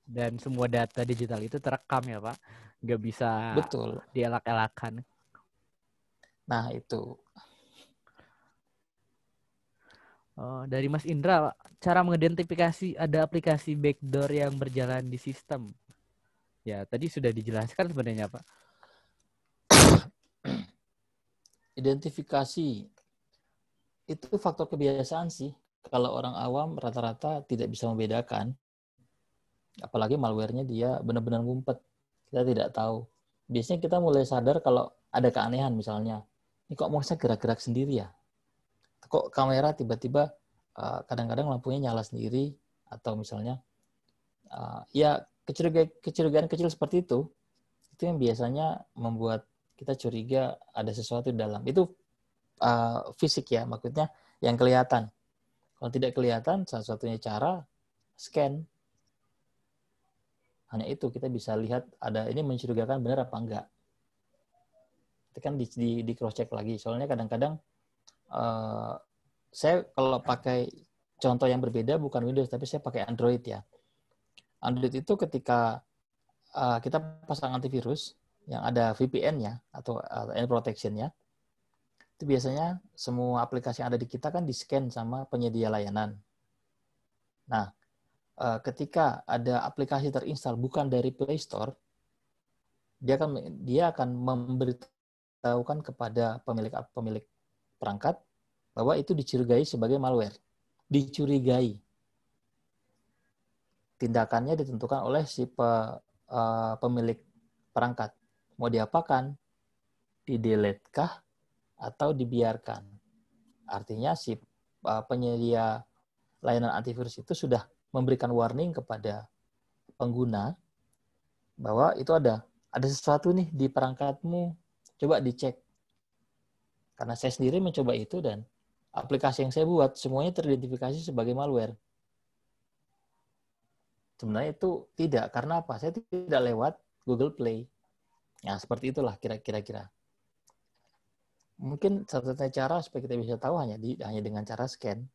Dan semua data digital itu terekam ya, Pak. Nggak bisa Betul. dielak-elakan. Nah, itu. Dari Mas Indra, cara mengidentifikasi ada aplikasi backdoor yang berjalan di sistem. Ya, tadi sudah dijelaskan sebenarnya, Pak. Identifikasi itu faktor kebiasaan sih. Kalau orang awam rata-rata tidak bisa membedakan. Apalagi malware-nya dia benar-benar ngumpet. Kita tidak tahu. Biasanya kita mulai sadar kalau ada keanehan misalnya. Ini kok mouse-nya gerak-gerak sendiri ya? Kok kamera tiba-tiba kadang-kadang lampunya nyala sendiri, atau misalnya ya kecurigaan kecil seperti itu yang biasanya membuat kita curiga ada sesuatu di dalam. Itu fisik ya, maksudnya yang kelihatan. Kalau tidak kelihatan, satu-satunya cara scan. Hanya itu kita bisa lihat ada ini mencurigakan benar apa enggak. Itu kan di cross check lagi. Soalnya kadang-kadang saya kalau pakai contoh yang berbeda bukan Windows, tapi saya pakai Android ya. Android itu ketika kita pasang antivirus yang ada VPN-nya atau end protection-nya, itu biasanya semua aplikasi yang ada di kita kan di-scan sama penyedia layanan. Nah, ketika ada aplikasi terinstall bukan dari Play Store, dia akan memberitahukan kepada pemilik perangkat bahwa itu dicurigai sebagai malware. Dicurigai. Tindakannya ditentukan oleh si pemilik perangkat. Mau diapakan? Di-delete kah atau dibiarkan? Artinya si penyedia layanan antivirus itu sudah memberikan warning kepada pengguna bahwa itu ada sesuatu nih di perangkatmu, coba dicek. Karena saya sendiri mencoba itu dan aplikasi yang saya buat semuanya teridentifikasi sebagai malware. Sebenarnya itu tidak, karena apa? Saya tidak lewat Google Play. Nah, seperti itulah kira-kira. Mungkin satu-satunya cara supaya kita bisa tahu hanya dengan cara scan.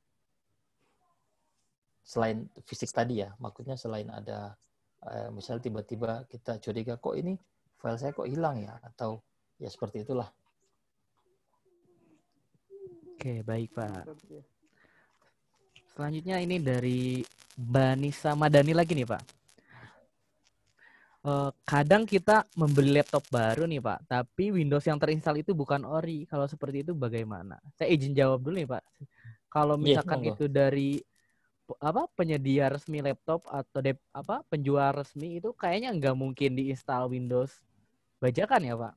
Selain fisik tadi ya, maksudnya selain ada misalnya tiba-tiba kita curiga kok ini file saya kok hilang ya, atau ya seperti itulah. Oke, baik Pak. Selanjutnya ini dari Banisa Madani lagi nih Pak. Kadang kita membeli laptop baru nih Pak, tapi Windows yang terinstall itu bukan ori. Kalau seperti itu bagaimana? Saya izin jawab dulu nih Pak. Kalau misalkan itu dari penyedia resmi laptop atau penjual resmi, itu kayaknya nggak mungkin diinstal Windows bajakan ya Pak?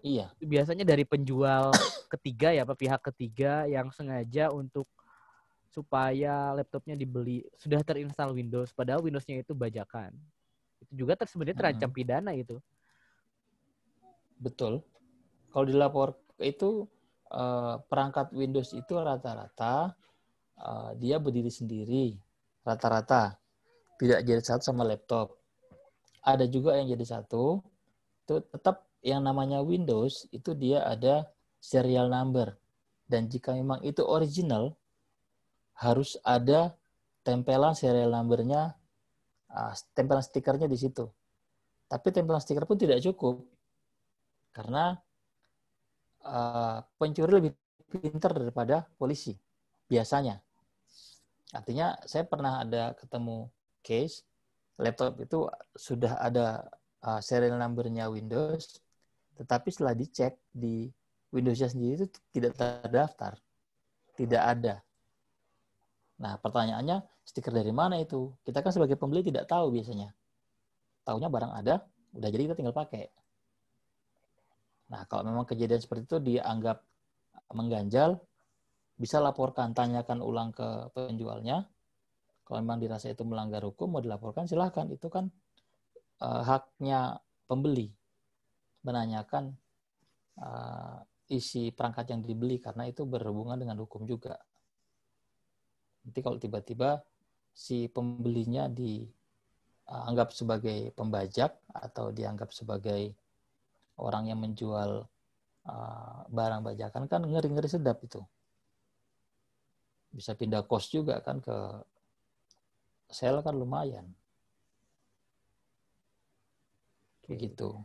Iya. Biasanya dari penjual ketiga ya Pak, pihak ketiga yang sengaja untuk supaya laptopnya dibeli sudah terinstall Windows, padahal Windows-nya itu bajakan. Itu juga sebenarnya terancam pidana itu. Betul. Kalau dilapor itu perangkat Windows itu rata-rata dia berdiri sendiri. Rata-rata. Tidak jadi satu sama laptop. Ada juga yang jadi satu. Itu tetap yang namanya Windows itu dia ada serial number. Dan jika memang itu original, harus ada tempelan serial number-nya, tempelan stikernya di situ. Tapi tempelan stiker pun tidak cukup. Karena pencuri lebih pintar daripada polisi. Biasanya. Artinya saya pernah ada ketemu case, laptop itu sudah ada serial number-nya Windows, tetapi setelah dicek di Windows-nya sendiri itu tidak terdaftar. Tidak ada. Nah, pertanyaannya, stiker dari mana itu? Kita kan sebagai pembeli tidak tahu biasanya. Taunya barang ada, udah jadi kita tinggal pakai. Nah, kalau memang kejadian seperti itu dianggap mengganjal, bisa laporkan, tanyakan ulang ke penjualnya. Kalau memang dirasa itu melanggar hukum, mau dilaporkan, silahkan. Itu kan haknya pembeli menanyakan isi perangkat yang dibeli, karena itu berhubungan dengan hukum juga. Nanti kalau tiba-tiba si pembelinya dianggap sebagai pembajak atau dianggap sebagai orang yang menjual barang bajakan, kan ngeri-ngeri sedap itu. Bisa pindah kos juga kan ke sel kan lumayan. Begitu.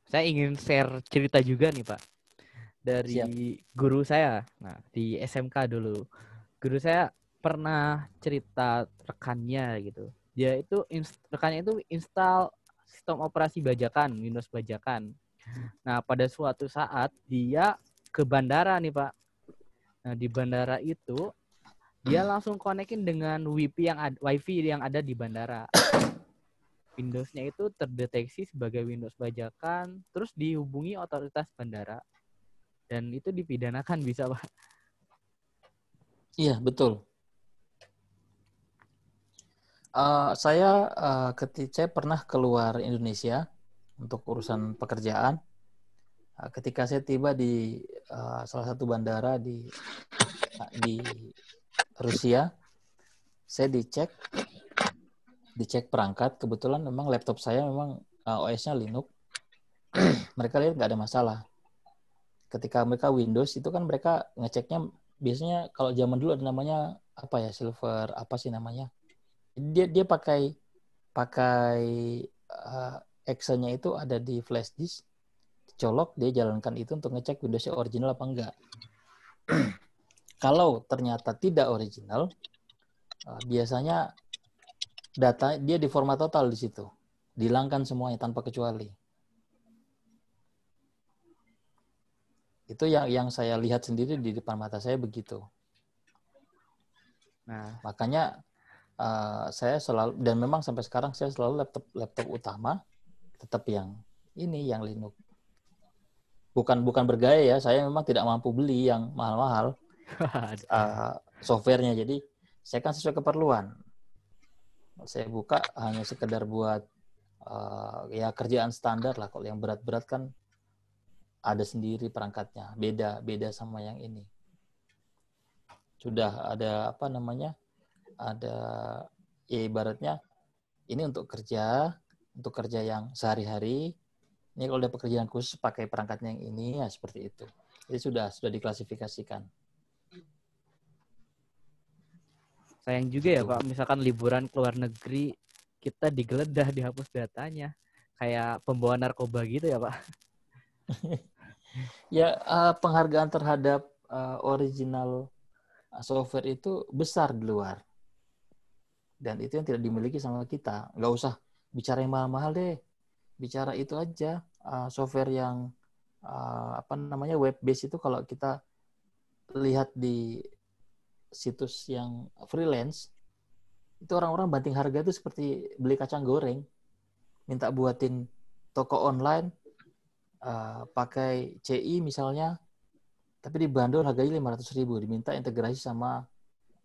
Saya ingin share cerita juga nih Pak. Dari guru saya. Nah, di SMK dulu. Guru saya pernah cerita rekannya gitu. Dia itu rekannya itu install sistem operasi bajakan, Windows bajakan. Nah, pada suatu saat dia ke bandara nih Pak. Nah, di bandara itu dia langsung konekin dengan wifi yang ada di bandara. Windows-nya itu terdeteksi sebagai Windows bajakan, terus dihubungi otoritas bandara. Dan itu dipidanakan bisa Pak. Iya, betul. Saya pernah keluar Indonesia untuk urusan pekerjaan. Ketika saya tiba di salah satu bandara di Rusia, saya dicek perangkat. Kebetulan memang laptop saya memang OS-nya Linux. Mereka lihat nggak ada masalah. Ketika mereka Windows itu kan mereka ngeceknya biasanya kalau zaman dulu ada namanya apa ya, silver apa sih namanya? Dia pakai Excel-nya itu ada di flash disk, dicolok, dia jalankan itu untuk ngecek Windows-nya original apa enggak. Kalau ternyata tidak original, biasanya data dia di format total di situ. Dihilangkan semuanya tanpa kecuali. Itu yang saya lihat sendiri di depan mata saya begitu. Nah, Makanya saya selalu, dan memang sampai sekarang saya selalu laptop utama tetap yang Linux. Bukan bergaya ya, saya memang tidak mampu beli yang mahal-mahal softwarenya. Jadi saya kan sesuai keperluan. Saya buka hanya sekedar buat ya kerjaan standar lah. Kalau yang berat-berat kan ada sendiri perangkatnya, beda sama yang ini. Sudah ada apa namanya? Ada ya ibaratnya ini untuk kerja yang sehari-hari. Ini kalau ada pekerjaan khusus pakai perangkatnya yang ini, ya seperti itu. Jadi sudah diklasifikasikan. sayang juga ya Pak, misalkan liburan ke luar negeri, kita digeledah, dihapus datanya. Kayak pembawa narkoba gitu ya Pak. Ya, penghargaan terhadap original software itu besar di luar. Dan itu yang tidak dimiliki sama kita. Nggak usah bicara yang mahal-mahal deh. Bicara itu aja, software yang web base itu kalau kita lihat di situs yang freelance, itu orang-orang banting harga itu seperti beli kacang goreng. Minta buatin toko online, pakai CI misalnya, tapi dibandol harganya 500.000, diminta integrasi sama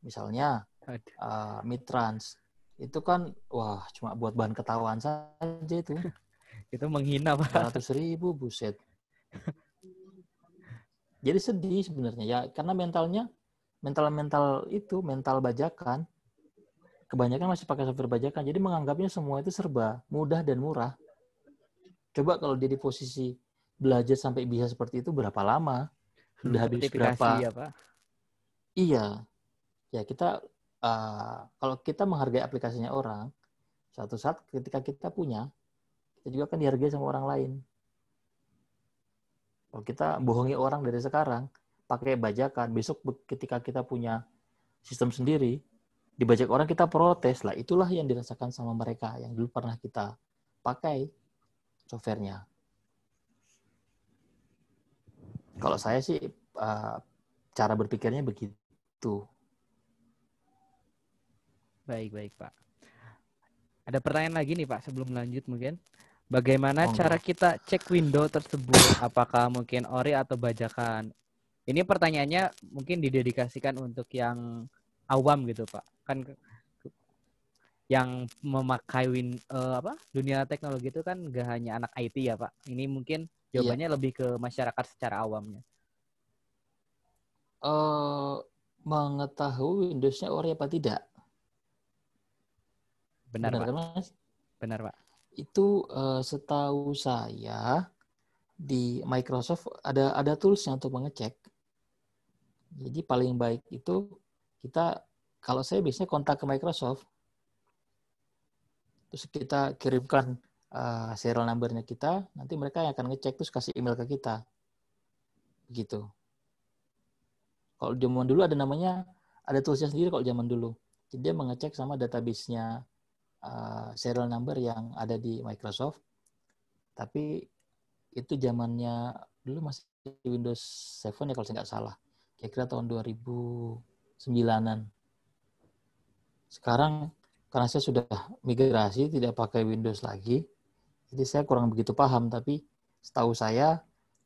misalnya Midtrans. Itu kan, wah, cuma buat bahan ketahuan saja itu. Itu menghina Pak. 500.000, buset. Jadi sedih sebenarnya ya, karena mental bajakan, kebanyakan masih pakai software bajakan, jadi menganggapnya semua itu serba mudah dan murah. Coba kalau dia di posisi belajar sampai bisa seperti itu berapa lama? Udah habis berapa? Ya, Pak. Iya, ya kita kalau kita menghargai aplikasinya orang, suatu saat ketika kita punya, kita juga akan dihargai sama orang lain. Kalau kita bohongi orang dari sekarang, pakai bajakan, besok ketika kita punya sistem sendiri, dibajak orang kita protes lah. Itulah yang dirasakan sama mereka yang dulu pernah kita pakai softwarenya. Kalau saya sih cara berpikirnya begitu. Baik, Pak. Ada pertanyaan lagi nih Pak sebelum lanjut mungkin. Bagaimana cara kita cek window tersebut? Apakah mungkin ori atau bajakan? Ini pertanyaannya mungkin didedikasikan untuk yang awam gitu Pak. Kan yang memakai dunia teknologi itu kan gak hanya anak IT ya Pak. Ini mungkin jawabannya lebih ke masyarakat secara awamnya. Mengetahui Windows-nya ori apa tidak? Benar Pak. Kan, Mas? Benar Pak. Itu setahu saya di Microsoft ada toolsnya untuk mengecek. Jadi paling baik itu kita, kalau saya biasanya kontak ke Microsoft, terus kita kirimkan serial number-nya kita, nanti mereka yang akan ngecek terus kasih email ke kita. Begitu. Kalau zaman dulu ada toolsnya sendiri kalau zaman dulu. Jadi dia mengecek sama database-nya serial number yang ada di Microsoft. Tapi itu zamannya dulu masih Windows 7 ya kalau saya nggak salah. Kira-kira tahun 2009-an. Sekarang karena saya sudah migrasi tidak pakai Windows lagi, jadi saya kurang begitu paham. Tapi setahu saya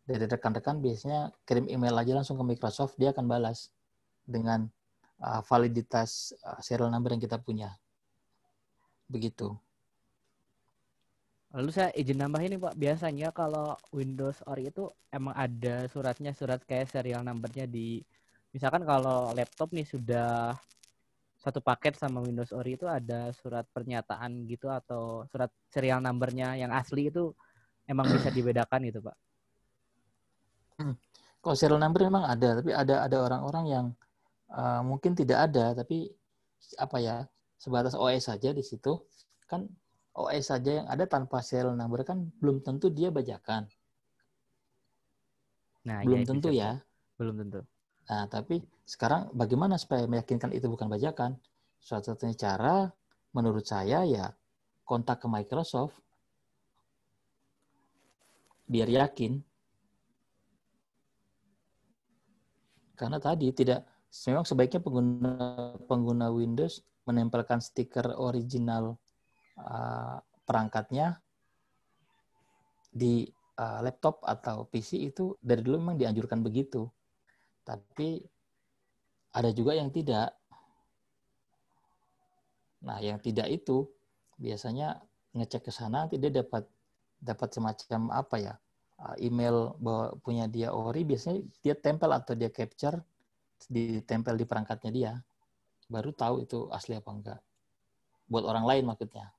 dari rekan-rekan biasanya kirim email aja langsung ke Microsoft, dia akan balas dengan validitas serial number yang kita punya. Begitu. Lalu saya izin nambah ini Pak, biasanya kalau Windows Ori itu emang ada suratnya, surat kayak serial number-nya di, misalkan kalau laptop nih sudah satu paket sama Windows Ori itu ada surat pernyataan gitu atau surat serial number-nya yang asli itu emang bisa dibedakan gitu Pak? Kalau serial number memang ada, tapi ada orang-orang yang mungkin tidak ada, tapi apa ya, sebatas OS saja di situ. Kan OS saja yang ada tanpa serial number kan belum tentu dia bajakan. Nah, Belum iya itu tentu siapa? ya. Belum tentu. Nah, tapi sekarang bagaimana supaya meyakinkan itu bukan bajakan? Suatu-satunya cara menurut saya ya kontak ke Microsoft biar yakin. Karena tadi memang sebaiknya pengguna Windows menempelkan stiker original perangkatnya di laptop atau PC itu dari dulu memang dianjurkan begitu. Tapi ada juga yang tidak. Nah, yang tidak itu biasanya ngecek ke sana nanti dia dapat semacam apa ya? Email bahwa punya dia Ori, biasanya dia tempel atau dia capture ditempel di perangkatnya dia. Baru tahu itu asli apa enggak. Buat orang lain maksudnya.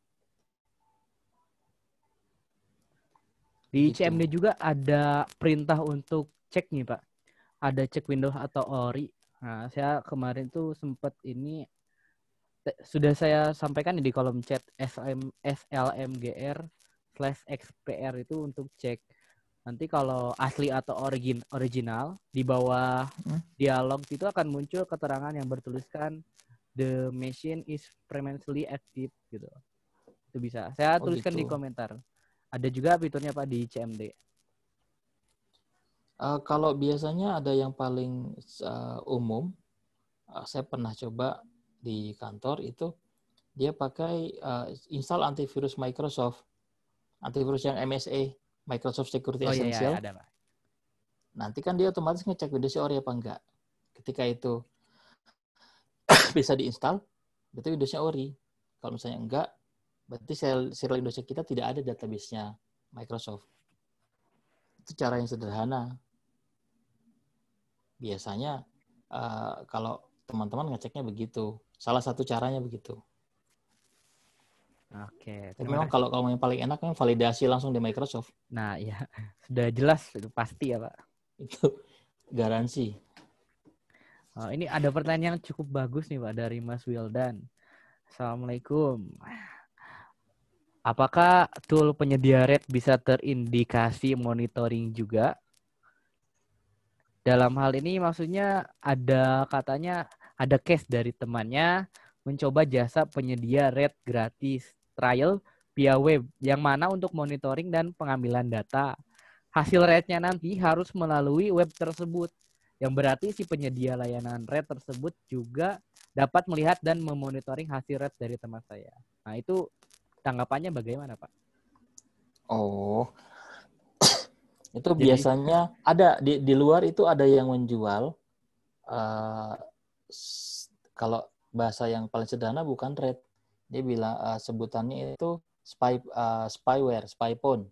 Di Gitu. CMD juga ada perintah untuk cek nih, Pak. Ada cek Windows atau Ori. Nah, saya kemarin tuh sempat ini sudah saya sampaikan di kolom chat slmgr/xpr itu untuk cek. Nanti kalau asli atau original di bawah dialog itu akan muncul keterangan yang bertuliskan the machine is permanently active gitu. Itu bisa. Saya tuliskan Gitu. di komentar. Ada juga fiturnya Pak di CMD. Kalau biasanya ada yang paling umum, saya pernah coba di kantor itu dia pakai install antivirus Microsoft, antivirus yang MSA, Microsoft Security Oh iya, Essential. ada Pak. Nanti kan dia otomatis ngecek Windows Ori apa enggak. Ketika itu bisa diinstal, berarti Windows Ori. Kalau misalnya enggak, berarti serial Windows kita tidak ada database-nya Microsoft. Itu cara yang sederhana. Biasanya kalau teman-teman ngeceknya begitu. Salah satu caranya begitu. Oke, Tapi terima memang kasih. kalau yang paling enak kan validasi langsung di Microsoft. Nah, ya sudah jelas itu pasti ya, Pak. Itu garansi. Ini ada pertanyaan yang cukup bagus nih, Pak, dari Mas Wildan. Assalamualaikum. Apakah tool penyedia RAID bisa terindikasi monitoring juga? Dalam hal ini maksudnya katanya ada case dari temannya mencoba jasa penyedia RAID gratis trial via web yang mana untuk monitoring dan pengambilan data. Hasil RAID-nya nanti harus melalui web tersebut. Yang berarti si penyedia layanan RAID tersebut juga dapat melihat dan memonitoring hasil RAID dari teman saya. Nah, itu tanggapannya bagaimana, Pak? Oh, itu Jadi, biasanya ada di luar itu ada yang menjual kalau bahasa yang paling sederhana bukan RAID. Dia bilang sebutannya itu spyware, spyphone.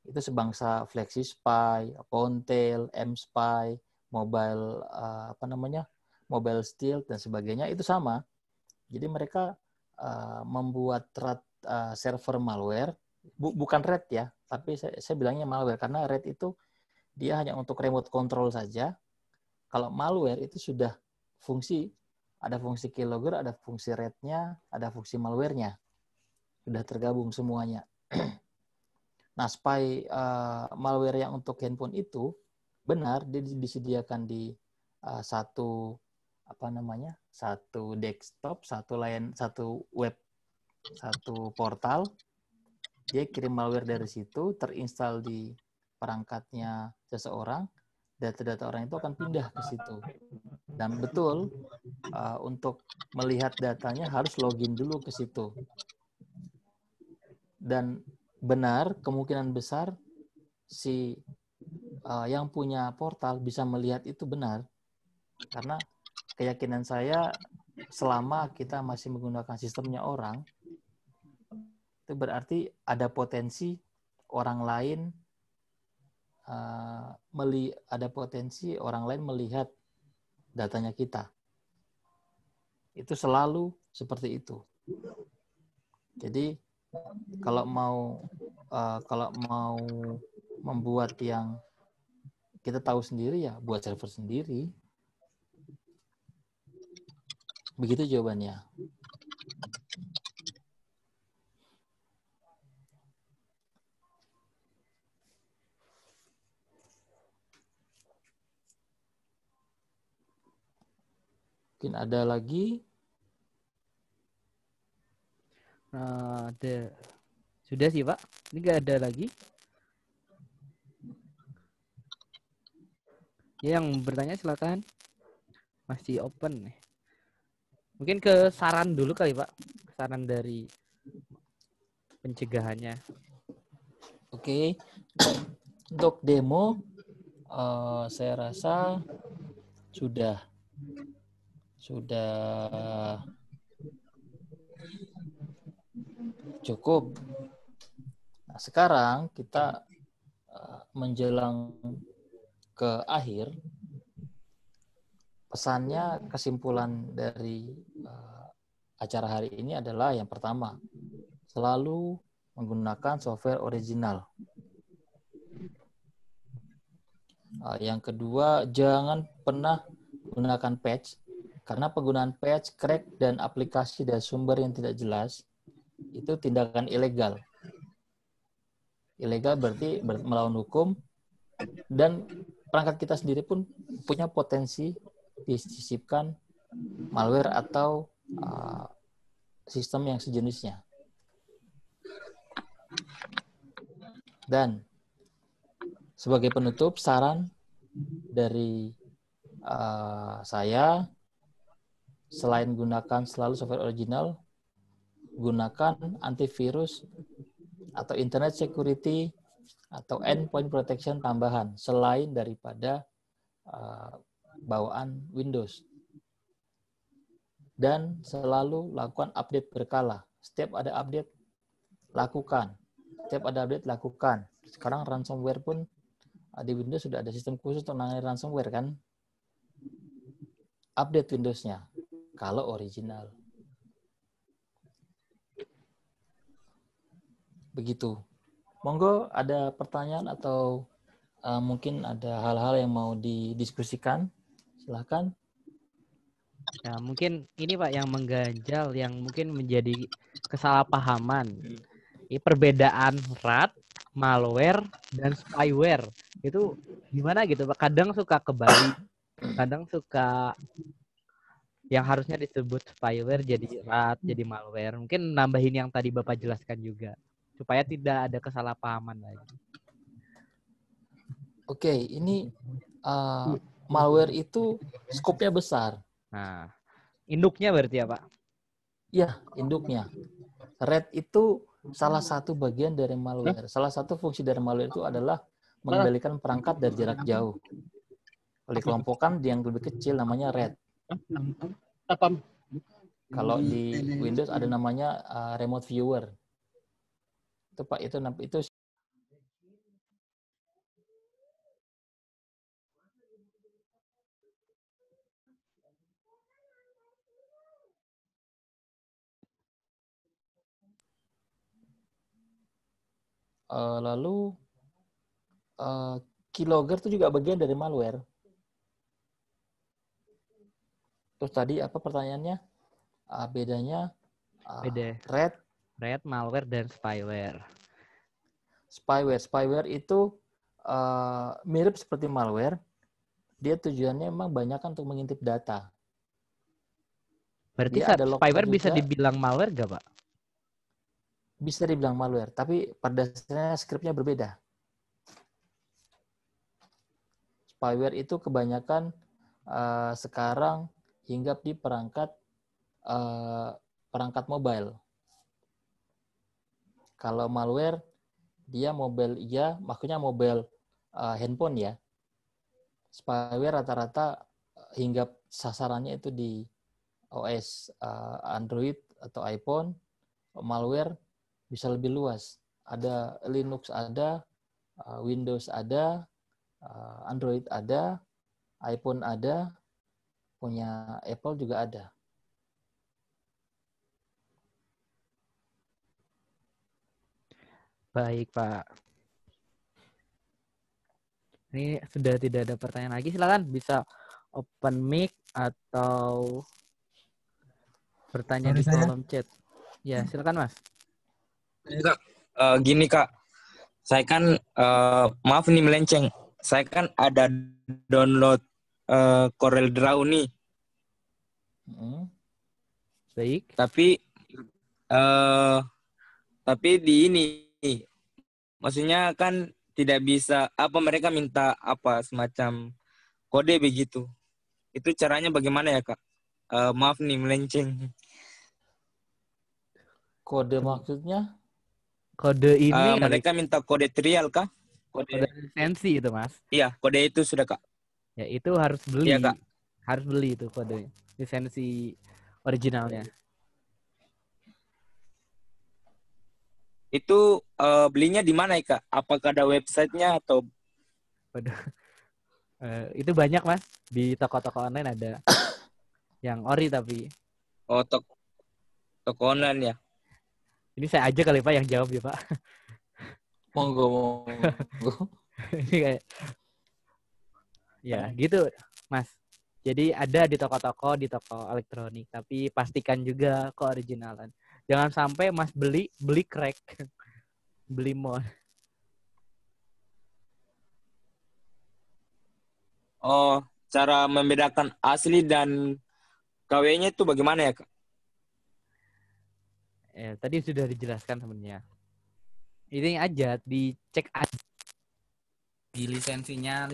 Itu sebangsa FlexiSpy, Pontail, MSpy, mobile mobile stealth dan sebagainya itu sama. Jadi mereka membuat server malware, bukan RAID ya, tapi saya bilangnya malware karena RAID itu dia hanya untuk remote control saja. Kalau malware itu sudah ada fungsi keylogger, ada fungsi RAID-nya, ada fungsi malware-nya. Sudah tergabung semuanya. Nah, malware yang untuk handphone itu benar dia disediakan di satu desktop, satu web, satu portal. Dia kirim malware dari situ, terinstall di perangkatnya seseorang, data-data orang itu akan pindah ke situ. Dan betul, untuk melihat datanya harus login dulu ke situ. Dan benar, kemungkinan besar si yang punya portal bisa melihat itu benar. Karena keyakinan saya selama kita masih menggunakan sistemnya orang, itu berarti ada potensi orang lain melihat datanya kita. Itu selalu seperti itu. Jadi kalau mau membuat yang kita tahu sendiri ya buat server sendiri. Begitu jawabannya. Mungkin ada lagi? Ada. Sudah sih Pak. Ini nggak ada lagi. Ya, yang bertanya silakan. Masih open nih. Mungkin ke saran dulu kali Pak. Saran dari pencegahannya. Oke. Untuk demo, saya rasa sudah cukup. Nah, sekarang kita menjelang ke akhir, pesannya kesimpulan dari acara hari ini adalah yang pertama, selalu menggunakan software original. Yang kedua, jangan pernah gunakan patch, karena penggunaan patch, crack, dan aplikasi dari sumber yang tidak jelas itu tindakan ilegal. Ilegal berarti melawan hukum, dan perangkat kita sendiri pun punya potensi disisipkan malware atau sistem yang sejenisnya. Dan sebagai penutup, saran dari saya, selain gunakan selalu software original, gunakan antivirus atau internet security atau endpoint protection tambahan selain daripada bawaan Windows. Dan selalu lakukan update berkala. Setiap ada update, lakukan. Setiap ada update, lakukan. Sekarang ransomware pun di Windows sudah ada sistem khusus untuk menangani ransomware kan? Update Windows-nya kalau original. Begitu. Monggo ada pertanyaan atau mungkin ada hal-hal yang mau didiskusikan. Silahkan. Ya, mungkin ini Pak yang mengganjal, yang mungkin menjadi kesalahpahaman. Ini perbedaan RAT, malware, dan spyware. Itu gimana gitu Pak? Kadang suka kebalik, kadang suka yang harusnya disebut spyware jadi RAT, jadi malware. Mungkin nambahin yang tadi Bapak jelaskan juga, supaya tidak ada kesalahpahaman lagi. Oke, ini malware itu skopnya besar. Nah, induknya berarti ya Pak? Ya, induknya. RAT itu salah satu bagian dari malware. Salah satu fungsi dari malware itu adalah mengendalikan perangkat dari jarak jauh. Kalau dikelompokkan yang lebih kecil namanya RAT. Kalau di Windows ada namanya remote viewer. Itu Pak, itu lalu keylogger itu juga bagian dari malware. Terus tadi apa pertanyaannya? Bedanya Beda. RAT, malware, dan spyware. Spyware itu mirip seperti malware. Dia tujuannya memang banyak untuk mengintip data. Berarti Dia ada lognya spyware bisa juga. dibilang malware nggak Pak? Bisa dibilang malware, tapi pada dasarnya skripnya berbeda. Spyware itu kebanyakan sekarang hinggap di perangkat mobile. Kalau malware, dia mobile iya, maksudnya mobile handphone ya. Spyware rata-rata hinggap sasarannya itu di OS Android atau iPhone. Malware bisa lebih luas. Ada Linux ada, Windows ada, Android ada, iPhone ada, punya Apple juga ada. Baik Pak. Ini sudah tidak ada pertanyaan lagi. Silakan bisa open mic atau bertanya Dari di saya. kolom chat. Ya, silakan Mas. Kak, gini Kak, saya kan maaf nih melenceng. Saya kan ada download Corel Draw nih, Baik. tapi di ini, maksudnya kan tidak bisa mereka minta semacam kode begitu. Itu caranya bagaimana ya Kak? Maaf nih melenceng. Kode maksudnya? Kode ini kali. Mereka minta kode trial kah? Kode lisensi itu, Mas. Iya, kode itu sudah Kak. Ya, itu harus beli. Iya, Kak. Harus beli itu kode lisensi originalnya. Itu belinya di mana ya Kak? Apakah ada websitenya atau? Itu banyak Mas, di toko-toko online ada yang ori tapi. Oh, toko online ya. Ini saya aja kali Pak yang jawab ya Pak. Monggo. Ini kayak ya gitu Mas. Jadi ada di toko-toko, di toko elektronik, tapi pastikan juga keoriginalan. Jangan sampai Mas beli crack, beli mod. Oh, cara membedakan asli dan KW-nya itu bagaimana ya Kak? Tadi sudah dijelaskan sebenarnya. Ini aja dicek aja di lisensinya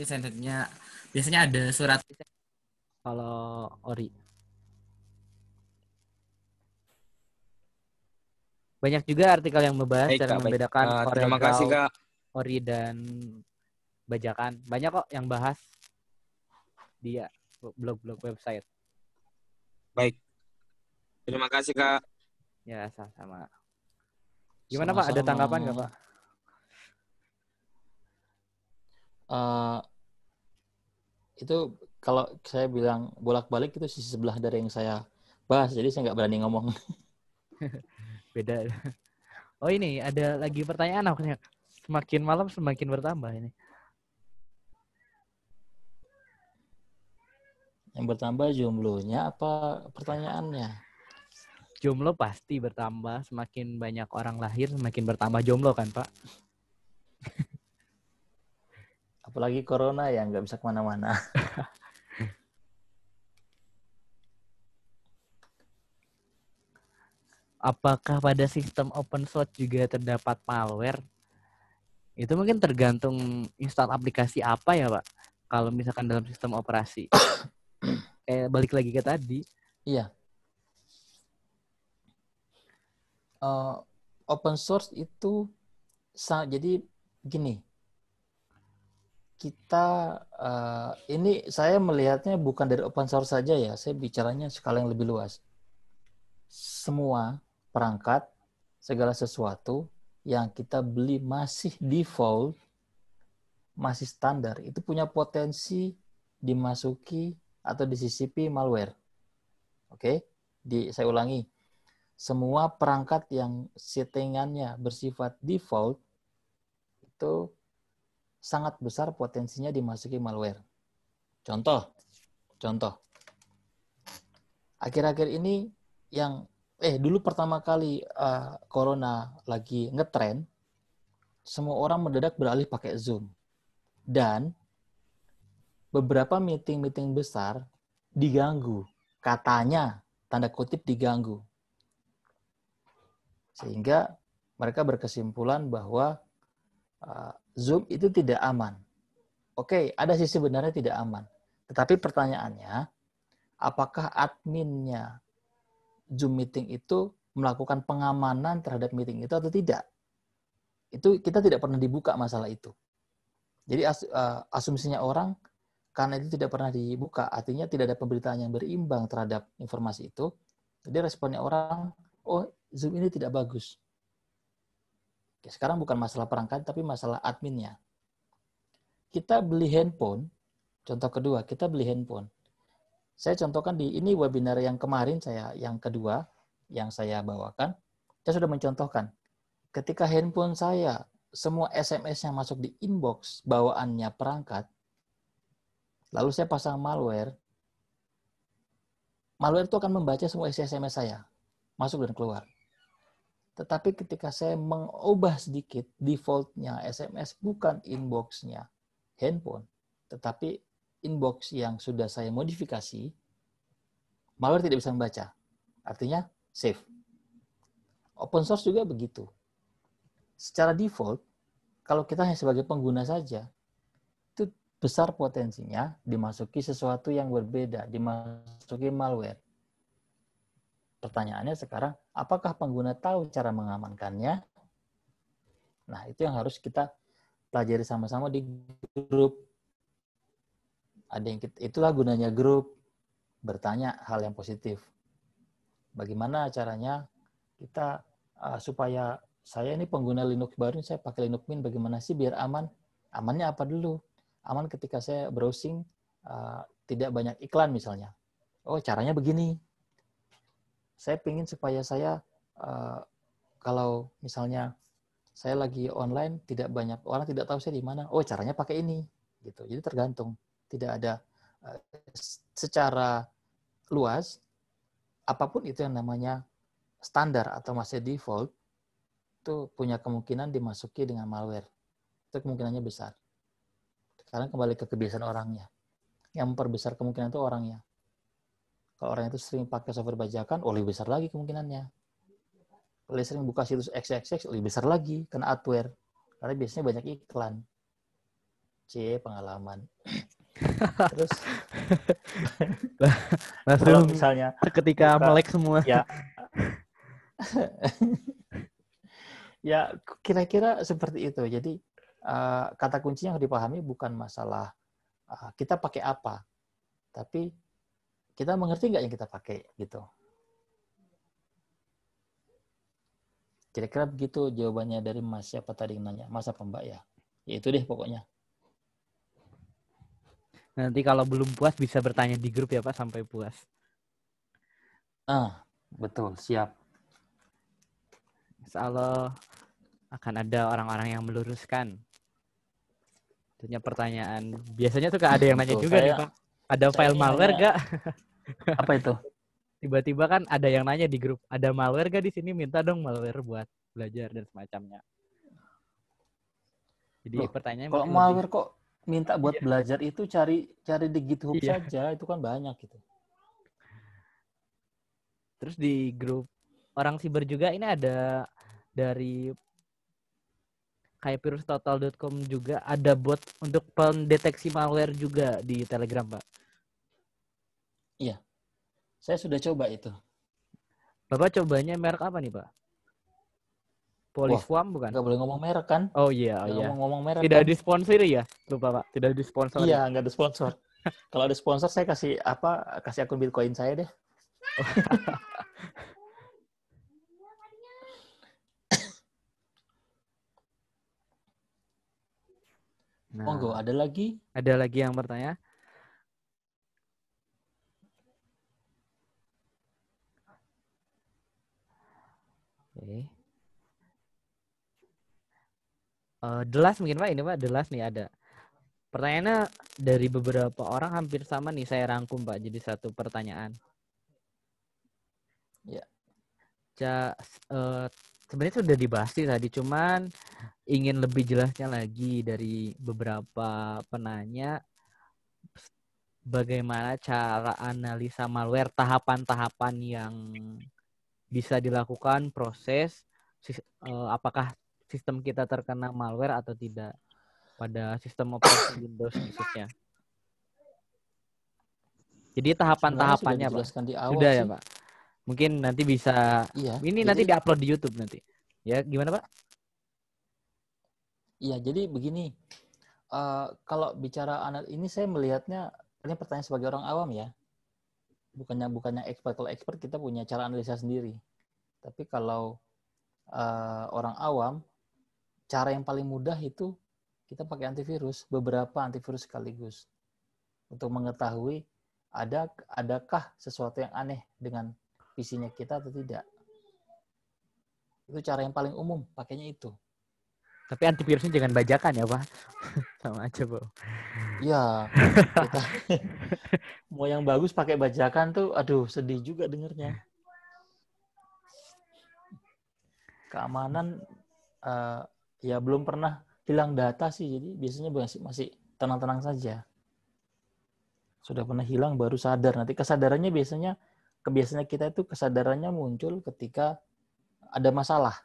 biasanya ada surat kalau ori. Banyak juga artikel yang membahas cara membedakan terima kasih Kak. ori dan bajakan. Banyak kok yang bahas di blog-blog website. Baik. Terima kasih Kak. Ya, sama-sama. Gimana Pak? Ada tanggapan nggak Pak? Itu kalau saya bilang bolak-balik itu sisi sebelah dari yang saya bahas, jadi saya nggak berani ngomong. Beda. Oh ini ada lagi pertanyaan aku. Semakin malam semakin bertambah ini. Yang bertambah jumlahnya apa pertanyaannya? Jomblo pasti bertambah. Semakin banyak orang lahir, semakin bertambah jomblo kan, Pak? Apalagi corona ya, nggak bisa kemana-mana. Apakah pada sistem open source juga terdapat malware? Itu mungkin tergantung install aplikasi apa ya, Pak? Kalau misalkan dalam sistem operasi. Kayak balik lagi ke tadi. Iya. Open source itu jadi gini, kita ini saya melihatnya bukan dari open source saja ya, saya bicaranya skala yang lebih luas. Semua perangkat, segala sesuatu yang kita beli masih default, masih standar, itu punya potensi dimasuki atau disisipi malware. Oke, saya ulangi. Semua perangkat yang settingannya bersifat default itu sangat besar potensinya dimasuki malware. Contoh. Akhir-akhir ini yang dulu pertama kali corona lagi ngetren, semua orang mendadak beralih pakai Zoom. Dan beberapa meeting-meeting besar diganggu. Katanya, tanda kutip diganggu. Sehingga mereka berkesimpulan bahwa Zoom itu tidak aman. Oke, ada sisi benarnya tidak aman. Tetapi pertanyaannya, apakah adminnya Zoom meeting itu melakukan pengamanan terhadap meeting itu atau tidak? Itu kita tidak pernah dibuka masalah itu. Jadi asumsinya orang, karena itu tidak pernah dibuka, artinya tidak ada pemberitaan yang berimbang terhadap informasi itu. Jadi responnya orang, oh Zoom ini tidak bagus. Oke, sekarang bukan masalah perangkat, tapi masalah adminnya. Kita beli handphone, contoh kedua, kita beli handphone. Saya contohkan ini webinar yang kemarin yang kedua, yang saya bawakan, saya sudah mencontohkan. Ketika handphone saya semua SMS yang masuk di inbox bawaannya perangkat, lalu saya pasang malware itu akan membaca semua isi SMS saya, masuk dan keluar. Tetapi ketika saya mengubah sedikit defaultnya SMS bukan inbox-nya handphone, tetapi inbox yang sudah saya modifikasi, malware tidak bisa membaca. Artinya safe. Open source juga begitu. Secara default, kalau kita hanya sebagai pengguna saja, itu besar potensinya dimasuki sesuatu yang berbeda, dimasuki malware. Pertanyaannya sekarang, apakah pengguna tahu cara mengamankannya? Nah, itu yang harus kita pelajari sama-sama di grup. Itulah gunanya grup, bertanya hal yang positif. Bagaimana caranya kita supaya saya ini pengguna Linux baru, saya pakai Linux Mint, bagaimana sih biar aman? Amannya apa dulu? Aman ketika saya browsing, tidak banyak iklan misalnya. Oh, caranya begini. Saya ingin supaya saya, kalau misalnya saya lagi online, tidak banyak orang tidak tahu saya di mana. Oh, caranya pakai ini. Gitu. Jadi tergantung. Tidak ada secara luas, apapun itu yang namanya standar atau masih default, itu punya kemungkinan dimasuki dengan malware. Itu kemungkinannya besar. Sekarang kembali ke kebiasaan orangnya. Yang memperbesar kemungkinan itu orangnya. Kalau orang itu sering pakai software bajakan, lebih besar lagi kemungkinannya. Kalau dia sering buka situs XXX, lebih besar lagi kena adware. Karena biasanya banyak iklan. Pengalaman. Terus kalau Langsung misalnya ketika buka, melek semua. ya, ya kira-kira seperti itu. Jadi kata kuncinya yang dipahami bukan masalah kita pakai apa, tapi kita mengerti nggak yang kita pakai gitu. Kira-kira begitu jawabannya dari Mas siapa tadi yang nanya, Mas apa Mbak ya? Ya itu deh pokoknya. Nanti kalau belum puas bisa bertanya di grup ya Pak sampai puas. Betul, siap. Insya Allah akan ada orang-orang yang meluruskan. Tentunya pertanyaan. Biasanya tuh ada yang nanya Betul. juga nih Pak. Ada file malware gak? Apa itu? Tiba-tiba kan ada yang nanya di grup. Ada malware gak di sini? Minta dong malware buat belajar dan semacamnya. Jadi pertanyaannya kalau mungkin malware lebih. kok minta buat belajar itu cari di GitHub Iya. saja, itu kan banyak gitu. Terus di grup orang siber juga ini ada dari kayak virustotal.com juga ada bot untuk pendeteksi malware juga di Telegram, Pak. Iya. Saya sudah coba itu. Bapak cobanya merek apa nih, Pak? Poliswarm bukan? Nggak boleh ngomong merek kan? Oh iya, Ngomong merek tidak kan? disponsori ya? Lupa, Pak. Tidak disponsori. Iya, nggak ada sponsor. Kalau ada sponsor saya kasih akun Bitcoin saya deh. Nah, Monggo, ada lagi? Ada lagi yang bertanya? Oke. Delas mungkin Pak, ini Pak, Delas nih ada. Pertanyaannya dari beberapa orang hampir sama nih, saya rangkum Pak jadi satu pertanyaan. Ya. Sebenarnya sudah dibahas sih tadi, cuman ingin lebih jelasnya lagi dari beberapa penanya bagaimana cara analisa malware, tahapan-tahapan yang bisa dilakukan, proses apakah sistem kita terkena malware atau tidak pada sistem operasi Windows khususnya. Jadi tahapan-tahapannya Pak. Di awal Sudah sih. ya Pak. Mungkin nanti bisa nanti diupload di YouTube nanti. Ya, gimana Pak? Iya, jadi begini. Kalau bicara ini saya melihatnya ini pertanyaan sebagai orang awam ya. Bukannya expert. Kalau expert kita punya cara analisa sendiri. Tapi kalau orang awam, cara yang paling mudah itu kita pakai antivirus, beberapa antivirus sekaligus. Untuk mengetahui adakah sesuatu yang aneh dengan PC-nya kita atau tidak. Itu cara yang paling umum, pakainya itu. Tapi antivirusnya jangan bajakan ya, Pak. Sama aja, Bu. Iya, kita mau yang bagus pakai bajakan tuh, aduh sedih juga dengernya. Keamanan ya belum pernah hilang data sih, jadi biasanya masih tenang-tenang saja. Sudah pernah hilang baru sadar. Nanti kesadarannya kebiasaan kita itu kesadarannya muncul ketika ada masalah.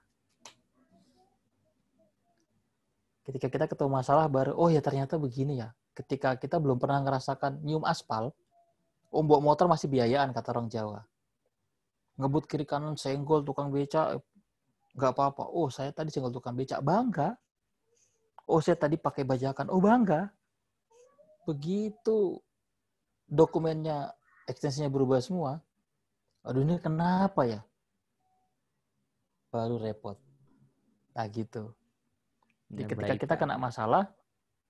Ketika kita ketemu masalah baru, oh ya ternyata begini ya. Ketika kita belum pernah ngerasakan nyium aspal, bawa motor masih biayaan kata orang Jawa. Ngebut kiri kanan senggol tukang beca, nggak apa-apa. Oh saya tadi senggol tukang beca, bangga. Oh saya tadi pakai bajakan, oh bangga. Begitu dokumennya, ekstensinya berubah semua. Aduh ini kenapa ya? Baru repot. Nah gitu. Jadi Ya, ketika baik, kita Pak. kena masalah,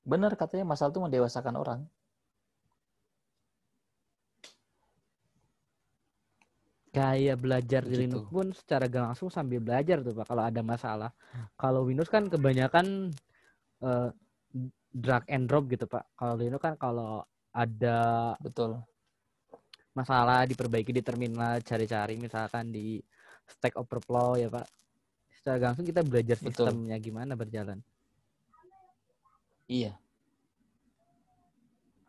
benar katanya masalah itu mendewasakan orang. Kayak belajar di Begitu. Linux pun secara gak langsung sambil belajar tuh, Pak, kalau ada masalah. Kalau Windows kan kebanyakan drag and drop gitu, Pak. Kalau Linux kan kalau ada Betul. masalah diperbaiki di terminal, cari-cari misalkan di Stack Overflow ya, Pak. Secara gak langsung kita belajar Betul. sistemnya gimana berjalan. Iya.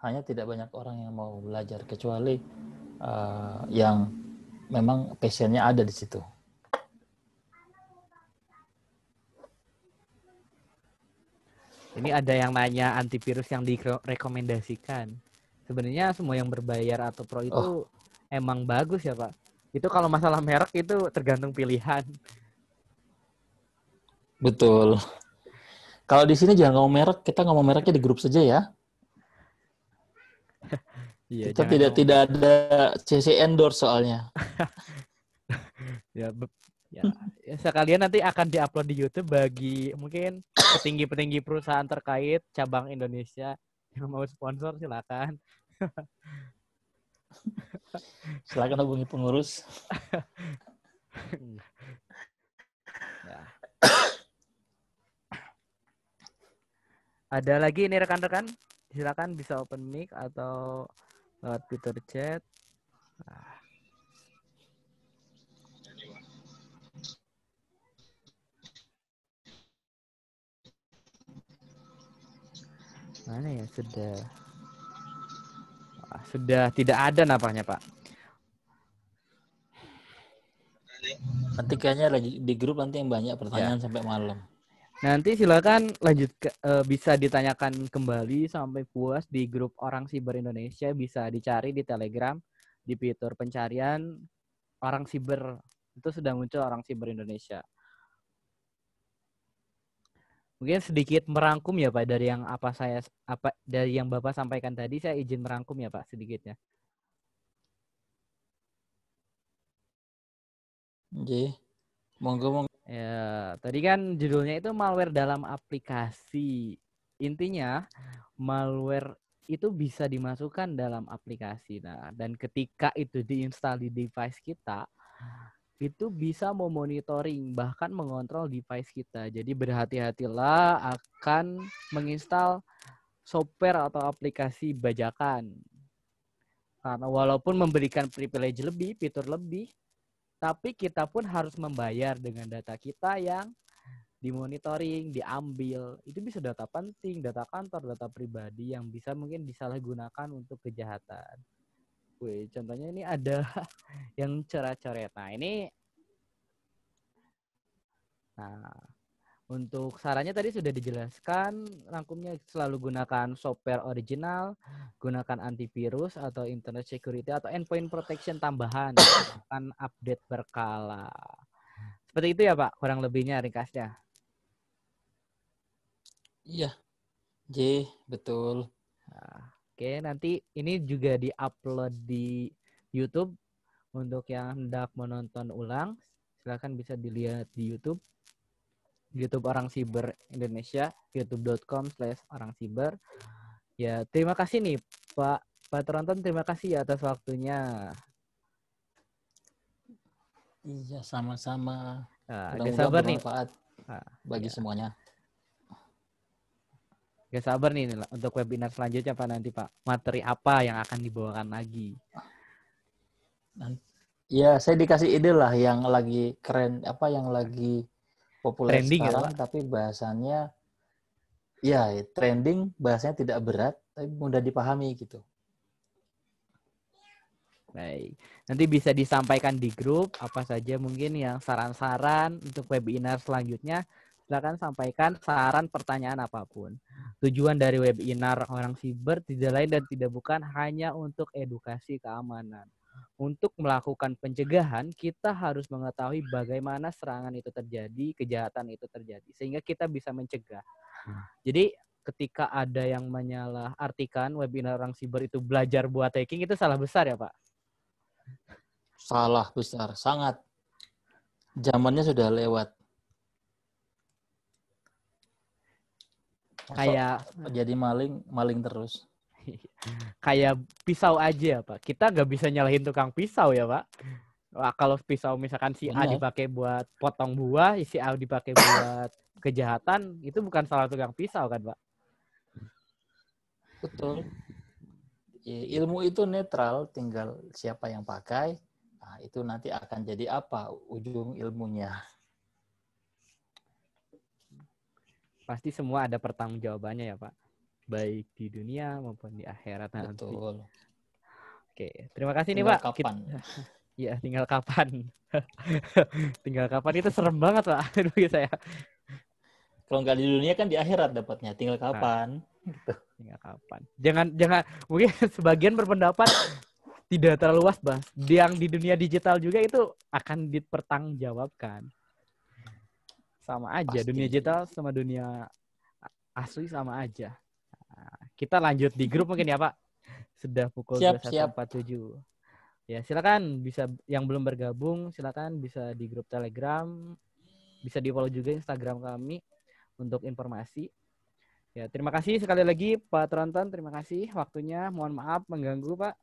Hanya tidak banyak orang yang mau belajar kecuali yang memang passionnya ada di situ. Ini ada yang nanya antivirus yang direkomendasikan. Sebenarnya semua yang berbayar atau pro itu emang bagus ya, Pak. Itu kalau masalah merek itu tergantung pilihan. Betul. Kalau di sini jangan ngomong merek, kita ngomong mereknya di grup saja ya. Iya, Kita jangan tidak ada CC endorse soalnya. ya, ya sekalian nanti akan diupload di YouTube bagi mungkin petinggi-petinggi perusahaan terkait cabang Indonesia yang mau sponsor silakan. Silakan hubungi pengurus. Ya. Ada lagi ini rekan-rekan, silakan bisa open mic atau lewat Twitter chat. Mana ya, sudah tidak ada nampaknya, Pak. Nanti kayaknya di grup nanti yang banyak pertanyaan sampai malam. Nanti silakan lanjut bisa ditanyakan kembali sampai puas di grup Orang Siber Indonesia, bisa dicari di Telegram di fitur pencarian Orang Siber, itu sudah muncul Orang Siber Indonesia. Mungkin sedikit merangkum ya, Pak, dari yang dari yang Bapak sampaikan tadi, saya izin merangkum ya, Pak, sedikitnya. Oke. Monggo. Ya, tadi kan judulnya itu malware dalam aplikasi. Intinya malware itu bisa dimasukkan dalam aplikasi. Nah, dan ketika itu diinstal di device kita, itu bisa memonitoring bahkan mengontrol device kita. Jadi berhati-hatilah akan menginstal software atau aplikasi bajakan. Karena walaupun memberikan privilege lebih, fitur lebih, tapi kita pun harus membayar dengan data kita yang dimonitoring, diambil. Itu bisa data penting, data kantor, data pribadi yang bisa mungkin disalahgunakan untuk kejahatan. Wih, contohnya ini ada yang coret-coret. Nah, untuk sarannya tadi sudah dijelaskan, rangkumnya selalu gunakan software original, gunakan antivirus atau internet security atau endpoint protection tambahan, akan update berkala. Seperti itu ya, Pak, kurang lebihnya ringkasnya. Iya, betul. Nah, oke, nanti ini juga di-upload di YouTube. Untuk yang hendak menonton ulang, silakan bisa dilihat di YouTube. YouTube Orang Siber Indonesia, youtube.com/orangsiber. Ya, terima kasih nih Pak Tronton, terima kasih ya atas waktunya. Iya, sama-sama. Agak sabar nih. Bermanfaat bagi semuanya. Gak sabar nih untuk webinar selanjutnya Pak nanti Pak. Materi apa yang akan dibawakan lagi? Ya, saya dikasih ide lah yang lagi keren, apa yang lagi populer Trending ya, sekarang, Pak? tapi bahasannya ya trending, bahasanya tidak berat, tapi mudah dipahami gitu. Baik. Nanti bisa disampaikan di grup apa saja mungkin yang saran-saran untuk webinar selanjutnya. Silakan sampaikan saran pertanyaan apapun. Tujuan dari webinar Orang Siber tidak lain dan tidak bukan hanya untuk edukasi keamanan. Untuk melakukan pencegahan, kita harus mengetahui bagaimana serangan itu terjadi, kejahatan itu terjadi, sehingga kita bisa mencegah. Jadi ketika ada yang menyalahartikan webinar Orang Siber itu belajar buat hacking, itu salah besar ya Pak? Salah besar, sangat. Zamannya sudah lewat. Kayak jadi maling terus. kayak pisau aja Pak. Kita nggak bisa nyalahin tukang pisau ya Pak. Wah, kalau pisau misalkan si A Benar. dipakai buat potong buah, si A dipakai buat kejahatan, itu bukan salah tukang pisau kan Pak? Betul. Ilmu itu netral, tinggal siapa yang pakai. Nah, itu nanti akan jadi apa ujung ilmunya. Pasti semua ada pertanggungjawabannya ya Pak. Baik di dunia maupun di akhirat nanti. Betul. Oke, terima kasih Tinggal nih Pak. kapan. Iya, tinggal kapan. Tinggal kapan itu serem banget Pak. Bagi saya. Kalau nggak di dunia kan di akhirat dapatnya. Tinggal kapan. Gitu. Tinggal kapan. Jangan mungkin sebagian berpendapat tidak terlalu luas, Bang. Yang di dunia digital juga itu akan dipertanggungjawabkan. Sama aja, Pasti. dunia digital sama dunia asli sama aja. Nah, kita lanjut di grup mungkin ya, Pak. Sudah pukul 21.47. Ya, silakan bisa yang belum bergabung, silakan bisa di grup Telegram, bisa di-follow juga Instagram kami untuk informasi. Ya, terima kasih sekali lagi Pak Tronton, terima kasih waktunya. Mohon maaf mengganggu, Pak.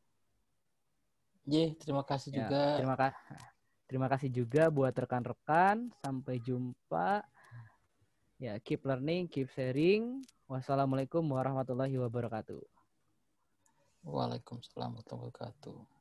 Terima kasih Ya, juga. terima kasih juga buat rekan-rekan. Sampai jumpa. Ya, keep learning, keep sharing. Wassalamualaikum warahmatullahi wabarakatuh. Waalaikumsalam warahmatullahi wabarakatuh.